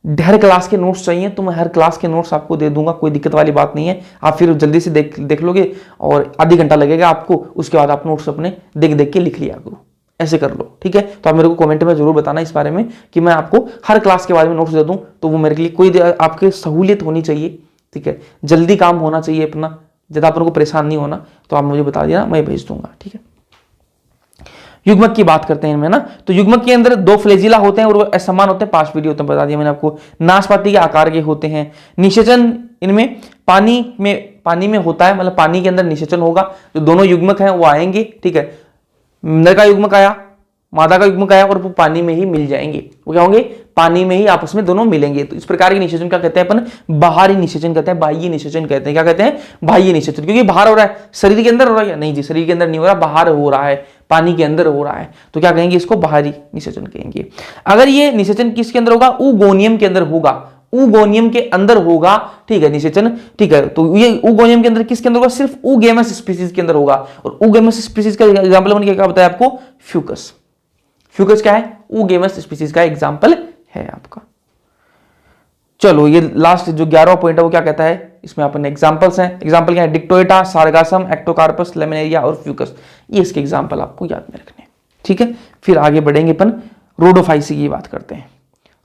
हर क्लास के नोट्स चाहिए, तो मैं हर क्लास के नोट्स आपको दे दूंगा, कोई दिक्कत वाली बात नहीं है। आप फिर जल्दी से देख लोगे और आधी घंटा लगेगा आपको, उसके बाद आप नोट्स अपने देख के लिख लिया करो, ऐसे कर लो, ठीक है। तो आप मेरे को कमेंट में जरूर बताना इस बारे में कि मैं आपको हर क्लास के बारे में नोट्स दे दूं, तो वो मेरे लिए कोई आपकी सहूलियत होनी चाहिए, ठीक है, जल्दी काम होना चाहिए अपना, ज़्यादा आप लोगों को परेशान नहीं होना, तो आप मुझे बता देना, मैं भेज दूंगा, ठीक है। युग्मक की बात करते हैं इनमें ना, तो युग्मक के अंदर 2 फ्लैजिला होते हैं और वो असमान होते हैं, पार्श्वीय होते हैं, बता दिया मैंने आपको। नाशपाती के आकार के होते हैं। निषेचन इनमें पानी में होता है, मतलब पानी के अंदर निषेचन होगा, जो दोनों युग्मक हैं वो आएंगे, ठीक है। नर का युग्मक आया, मादा का युग्मक आया और वो पानी में ही मिल जाएंगे, वो क्या होंगे, पानी में ही आपस में दोनों मिलेंगे। तो इस प्रकार के निषेचन क्या कहते हैं अपन, बाहरी निषेचन कहते हैं, बाह्य निषेचन कहते हैं। क्या कहते हैं, बाह्य निषेचन, क्योंकि बाहर हो रहा है, शरीर के अंदर हो रहा है, नहीं जी शरीर के अंदर नहीं हो रहा, बाहर हो रहा है, पानी के अंदर हो रहा है, तो क्या कहेंगे, इसको बाहरी निषेचन कहेंगे। अगर ये निषेचन किसके अंदर होगा, ऊगोनियम के अंदर होगा, ऊगोनियम के अंदर होगा, ठीक है, निषेचन, ठीक है। तो ये ऊगोनियम के अंदर किसके अंदर होगा, सिर्फ ऊगेमस स्पीसीज के अंदर होगा। और ऊगेमस स्पीसीज का एग्जांपल मैंने क्या बताया आपको, फ्यूकस। फ्यूकस क्या है, ऊगेमस स्पीसीज का एग्जांपल है आपका। चलो ये लास्ट जो 11वां पॉइंट है वो क्या कहता है, इसमें अपन एग्जांपल्स हैं। एग्जांपल क्या है, डिक्टोएटा, सारगासम, एक्टोकार्पस, लेमिनेरिया और फ्यूकस, ये इसके एग्जांपल आपको याद में रखने, ठीक है। फिर आगे बढ़ेंगे अपन, रोडोफाइसी की बात करते हैं।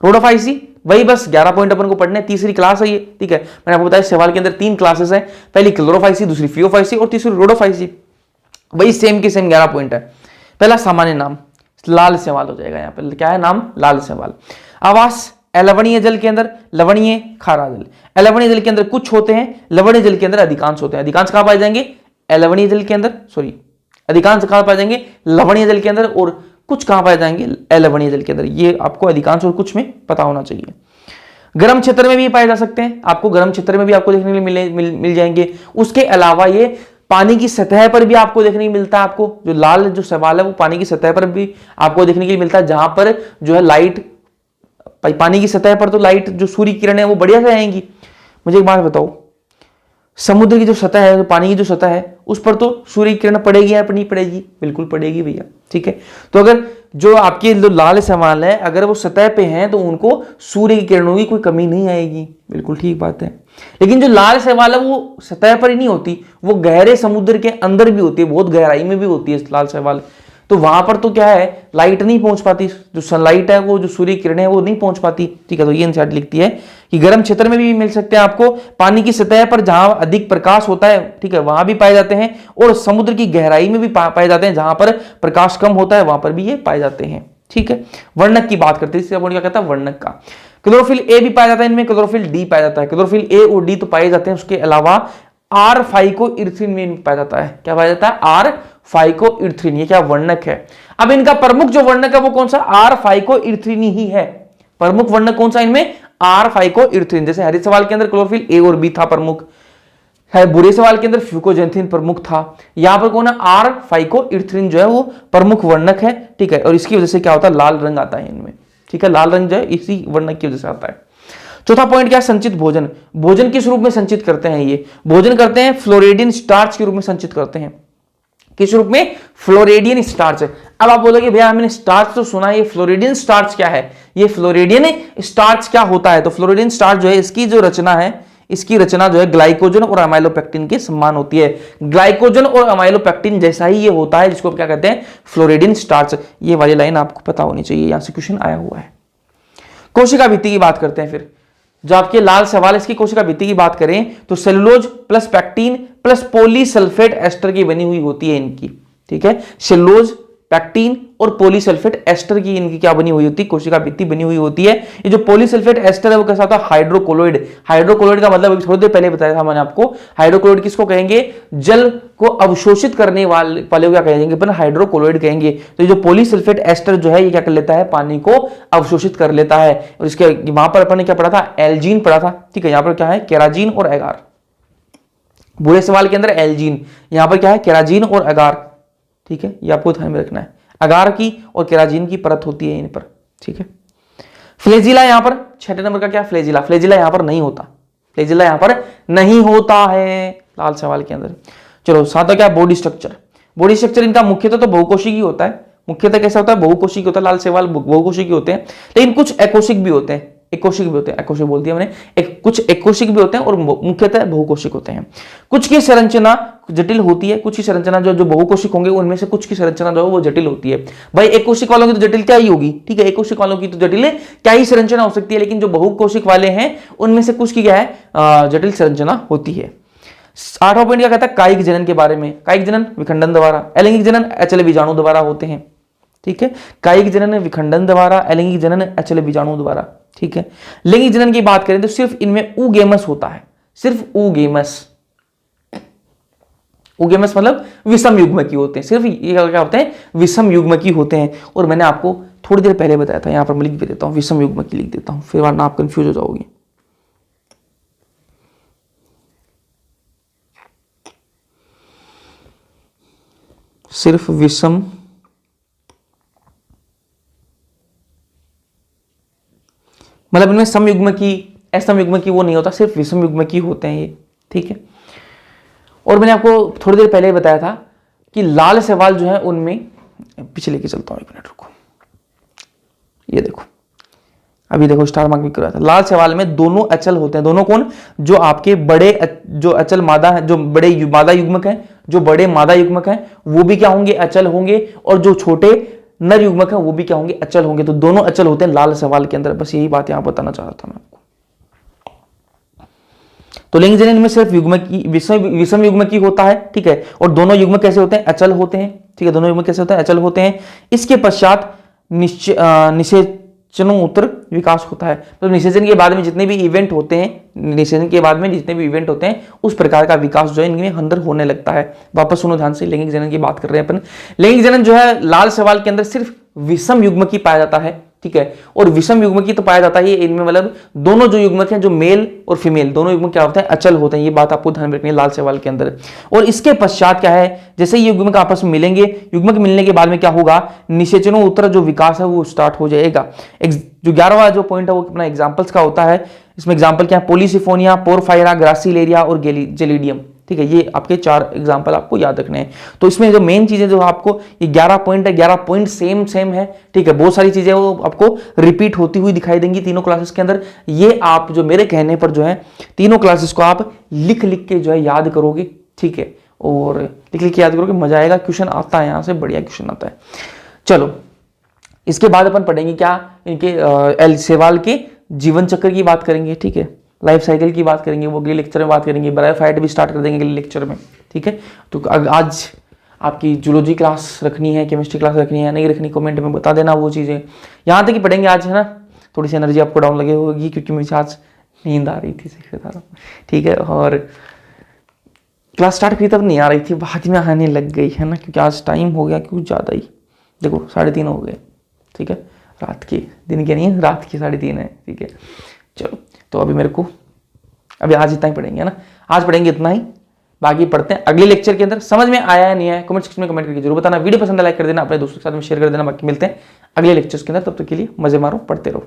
रोडोफाइसी वही बस 11 पॉइंट अपन को पढ़ने, तीसरी क्लास है ये, ठीक है। मैंने आपको बताया सवाल के अंदर 3 क्लासेस हैं, पहली क्लोरोफाइसी, दूसरी फियोफाइसी और तीसरी रोडोफाइसी, वही सेम के सेम 11 पॉइंट है। पहला सामान्य नाम, लाल सवाल हो जाएगा यहाँ पे, क्या है नाम, लाल सवाल। आवास, लवणीय जल के अंदर लवणीय, खारा जल। लवणीय जल के अंदर कुछ होते हैं, लवणीय जल के अंदर अधिकांश होते हैं। अधिकांश कहां पाए जाएंगे, लवणीय जल के अंदर, सॉरी अधिकांश कहां पाए जाएंगे, लवणीय जल के अंदर, और कुछ कहां पाए जाएंगे, अलवणीय जल के अंदर। ये आपको अधिकांश और कुछ में पता होना चाहिए। गर्म क्षेत्र में भी पाए जा सकते हैं, आपको गर्म क्षेत्र में भी आपको देखने के लिए मिल जाएंगे। उसके अलावा ये पानी की सतह पर भी आपको देखने को मिलता है। आपको जो लाल जो सवाल है वो पानी की सतह पर भी आपको देखने के लिए मिलता है, जहां पर जो है लाइट, पानी की सतह पर तो लाइट जो सूर्य किरण है वो बढ़िया से आएंगी। मुझे एक बात बताओ, समुद्र की जो सतह है, जो पानी की जो सतह है, उस पर तो सूर्य किरण पड़ेगी या नहीं पड़ेगी, बिल्कुल पड़ेगी भैया, ठीक है। तो अगर जो आपके जो लाल सवाल है अगर वो सतह पे हैं तो उनको सूर्य की किरणों की कोई कमी नहीं आएगी, बिल्कुल ठीक बात है। लेकिन जो लाल सवाल है वो सतह पर ही नहीं होती, वो गहरे समुद्र के अंदर भी होती है, बहुत गहराई में भी होती है लाल सवाल। तो वहां पर तो क्या है, लाइट नहीं पहुंच पाती, जो सनलाइट है वो, जो सूर्य किरणें है वो नहीं पहुंच पाती, ठीक है। तो ये एनसीईआरटी लिखती है कि गर्म क्षेत्र में भी मिल सकते हैं आपको, पानी की सतह पर जहां अधिक प्रकाश होता है, ठीक है, वहां भी पाए जाते हैं, और समुद्र की गहराई में भी पाए जाते हैं, जहां पर प्रकाश कम होता है वहां पर भी ये पाए जाते हैं, ठीक है। वर्णक की बात करते हैं, इससे क्या कहता है, वर्णक का। क्लोरोफिल ए भी पाया जाता है इनमें, क्लोरोफिल डी पाया जाता है। क्लोरोफिल ए और डी तो पाए जाते हैं, उसके अलावा आर फाइकोइरिथ्रिन में पाया जाता है। क्या पाया जाता है, आर फाइकोइरिथ्रिन, ये क्या वर्णक है। अब इनका प्रमुख जो वर्णक है वो कौन सा, आर फाइकोइरिथ्रिन ही है। प्रमुख वर्णक कौन सा इनमें, आर फाइकोइरिथ्रिन। जैसे हरे सवाल के अंदर क्लोरोफिल ए और बी था प्रमुख है, बुरे सवाल के अंदर फ्यूकोजेंथिन प्रमुख था, यहां पर कौन है, आर फाइकोइरिथ्रिन जो है वो प्रमुख वर्णक है, ठीक है। और इसकी वजह से क्या होता है, लाल रंग आता है इनमें, ठीक है। लाल रंग जो है इसी वर्णक की वजह से आता है। चौथा पॉइंट क्या, संचित भोजन। भोजन किस रूप में संचित करते हैं, ये भोजन करते हैं फ्लोरिडिन स्टार्च के रूप में संचित करते हैं। किस रूप में, फ्लोरिडियन स्टार्च। अब आप बोलोगे भैया हमने स्टार्च तो सुना है, ये फ्लोरिडियन स्टार्च क्या है, ये फ्लोरिडियन स्टार्च क्या होता है। तो फ्लोरिडियन स्टार्च जो है, इसकी जो रचना है, इसकी रचना जो है ग्लाइकोजन और अमाइलोपेक्टिन के समान होती है। ग्लाइकोजन और अमाइलोपेक्टिन जैसा ही ये होता है, जिसको क्या कहते हैं, फ्लोरिडियन स्टार्च। ये वाली लाइन आपको पता होनी चाहिए, यहां से क्वेश्चन आया हुआ है। कोशिका भित्ति की बात करते हैं फिर, जो आपके लाल सवाल, इसकी कोशिका भित्ति की बात करें तो cellulose plus pectin plus polysulphate ester की बनी हुई होती है इनकी, ठीक है। सेलुलोज, पैक्टीन और पॉलीसल्फेट एस्टर की इनकी क्या बनी हुई होती है, कोशिका भित्ति बनी हुई होती है। ये जो पॉलीसल्फेट एस्टर है वो कैसा होता है, हाइड्रोक्लोराइड। हाइड्रोक्लोराइड का मतलब थोड़ी देर पहले बताया था मैंने आपको, हाइड्रोक्लोराइड किसको कहेंगे, जल को अवशोषित करने वाले क्या कहेंगे, पर हाइड्रोक्लोराइड कहेंगे। तो ये जो पॉलीसल्फेट एस्टर जो है ये क्या कर लेता है, पानी को अवशोषित कर लेता है। और इसके वहां पर अपन ने क्या पढ़ा था, एल्जीन पढ़ा था, ठीक है। यहां पर क्या है, केराजीन और एगार। बुरे सवाल के अंदर एल्जीन, यहां पर क्या है, केराजीन और एगार, ठीक है। ये आपको ध्यान में रखना है, अगार की और केराजीन की परत होती है इन पर, ठीक है। फ्लेजिला यहां पर, छठे नंबर का क्या, फ्लेजिला। फ्लेजिला यहां पर नहीं होता, फ्लेजिला यहां पर नहीं होता है लाल सवाल के अंदर। चलो सातवां क्या, बॉडी स्ट्रक्चर। बॉडी स्ट्रक्चर इनका मुख्यतः तो बहुकोशिकी होता है। मुख्यतः कैसा होता है, बहुकोशिकी होता है, लाल सवाल बहुकोशिकी होते हैं, लेकिन कुछ एकोशिक भी होते हैं, एकोशिक भी होते हैं, एकोशिक बोल दिया मैंने, कुछ एकोशिक भी होते हैं और मुख्यतः बहुकोशिक होते हैं। कुछ की संरचना जटिल होती है, कुछ की संरचना जो बहुकोशिक होंगे उनमें से कुछ की संरचना जो है वो जटिल होती है। भाई एकोशिक वालों की तो जटिल क्या ही होगी, ठीक है, एकोशिक वालों की तो जटिल क्या ही संरचना हो सकती है, लेकिन जो बहुकोशिक वाले हैं उनमें से कुछ की क्या है, जटिल संरचना होती है। आठवां पॉइंट क्या कहता है, कायिक जनन के बारे में। कायिक जनन विखंडन द्वारा, अलैंगिक जनन अचल बीजाणु द्वारा होते हैं, ठीक है। कायिक जनन विखंडन द्वारा, अलैंगिक जनन अचल बीजाणु द्वारा, ठीक है। लैंगिक जनन की बात करें तो सिर्फ इनमें ऊगेमस होता है, सिर्फ ऊगेमस। ऊगेमस मतलब विषम युग्मकी होते हैं, सिर्फ ये क्या होते हैं, विषम युग्मकी होते हैं। और मैंने आपको थोड़ी देर पहले बताया था, यहां पर मैं लिख भी देता हूं, विषम युग्मकी लिख देता हूं, फिर वरना आप कंफ्यूज हो जाओगे। सिर्फ विषम मतलब इनमें समयुग्मकी असमयुग्मकी वो नहीं होता, सिर्फ विषम युग्मकी होते हैं ये, ठीक है। और मैंने आपको थोड़ी देर पहले बताया था कि लाल सवाल जो है उनमें, पीछे लेके चलता हूं, एक मिनट रुको, ये देखो, अभी देखो स्टार मार्क भी कराया था। लाल सवाल में दोनों अचल होते हैं, दोनों कौन, जो आपके बड़े जो अचल मादा है, जो बड़े मादा युग्मक है, जो बड़े मादा युग्मक है वो भी क्या होंगे, अचल होंगे, और जो छोटे नर युग्मक है वो भी क्या होंगे, अचल होंगे। तो दोनों अचल होते हैं लाल सवाल के अंदर, बस यही बात यहां बताना चाह रहा था मैं आपको। तो लैंगिक जनन में सिर्फ युग्मकी, विषम युग्मकी होता है, ठीक है। और दोनों युग्मक कैसे होते हैं, अचल होते हैं, ठीक है। दोनों युग्मक कैसे होते हैं, अचल होते हैं। इसके पश्चात निषेचनोत्तर विकास होता है। तो निषेचन के बाद में जितने भी इवेंट होते हैं, निषेचन के बाद में जितने भी इवेंट होते हैं उस प्रकार का विकास जो है इनमें अंदर होने लगता है। वापस सुनो ध्यान से, लैंगिक जनन की बात कर रहे हैं अपन। लैंगिक जनन जो है लाल सवाल के अंदर सिर्फ विषम युग्मकी पाया जाता है, ठीक है। और विषम युग्मकी तो पाया जाता है इनमें, मतलब दोनों जो युग्मक हैं, जो मेल और फीमेल दोनों युग्मक क्या होते हैं, अचल होते हैं। ये बात आपको ध्यान रखनी है लाल सवाल के अंदर। और इसके पश्चात क्या है, जैसे ये युग्मक आपस में मिलेंगे, युग्मक मिलने के बाद में क्या होगा, निषेचनोत्तर जो विकास है वो स्टार्ट हो जाएगा। जो 11वां जो पॉइंट है वो अपना एग्जाम्पल्स का होता है। इसमें एग्जाम्पल क्या है, पोलिसिफोनिया, पोरफायरा, ग्रासिलेरिया और जेलिडियम, ठीक है। ये आपके 4 एग्जाम्पल आपको याद रखने हैं। तो इसमें जो मेन चीजें जो आपको, ये 11 पॉइंट है, 11 पॉइंट सेम है, ठीक है। बहुत सारी चीजें वो आपको रिपीट होती हुई दिखाई देंगी तीनों क्लासेस के अंदर। ये आप जो मेरे कहने पर जो है तीनों क्लासेस को आप लिख के जो है याद करोगे, ठीक है। और लिख लिख के याद करोगे, मजा आएगा। क्वेश्चन आता है यहाँ से, बढ़िया क्वेश्चन आता है। चलो इसके बाद अपन पढ़ेंगे क्या, इनके सहवाल के जीवन चक्र की बात करेंगे, ठीक है, लाइफ साइकिल की बात करेंगे, वो अगले लेक्चर में बात करेंगे। ब्रायोफाइट भी स्टार्ट कर देंगे अगले लेक्चर में, ठीक है। तो आज आपकी जूलॉजी क्लास रखनी है, केमिस्ट्री क्लास रखनी है, नहीं रखनी, कमेंट में बता देना वो चीज़ें। यहाँ तक ही पढ़ेंगे आज, है ना। थोड़ी सी एनर्जी आपको डाउन लगे होगी क्योंकि मुझे आज नींद आ रही थी, सही बता रहा हूँ, ठीक है। और क्लास स्टार्ट की तब नहीं आ रही थी, बाद में आने लग गई, है ना, क्योंकि आज टाइम हो गया कुछ ज़्यादा ही, देखो 3:30 हो गए, ठीक है, रात के, दिन के नहीं, रात के 3:30 है, ठीक है। चलो तो अभी मेरे को अभी आज इतना ही पढ़ेंगे, है ना, आज पढ़ेंगे इतना ही, बाकी पढ़ते हैं अगले लेक्चर के अंदर। समझ में आया है नहीं आया कमेंट सेक्शन में कमेंट करके जरूर बताना। वीडियो पसंद है लाइक कर देना, अपने दोस्तों के साथ में शेयर कर देना। बाकी मिलते हैं अगले लेक्चर्स के अंदर, तब तक के लिए मजे मारो, पढ़ते रहो।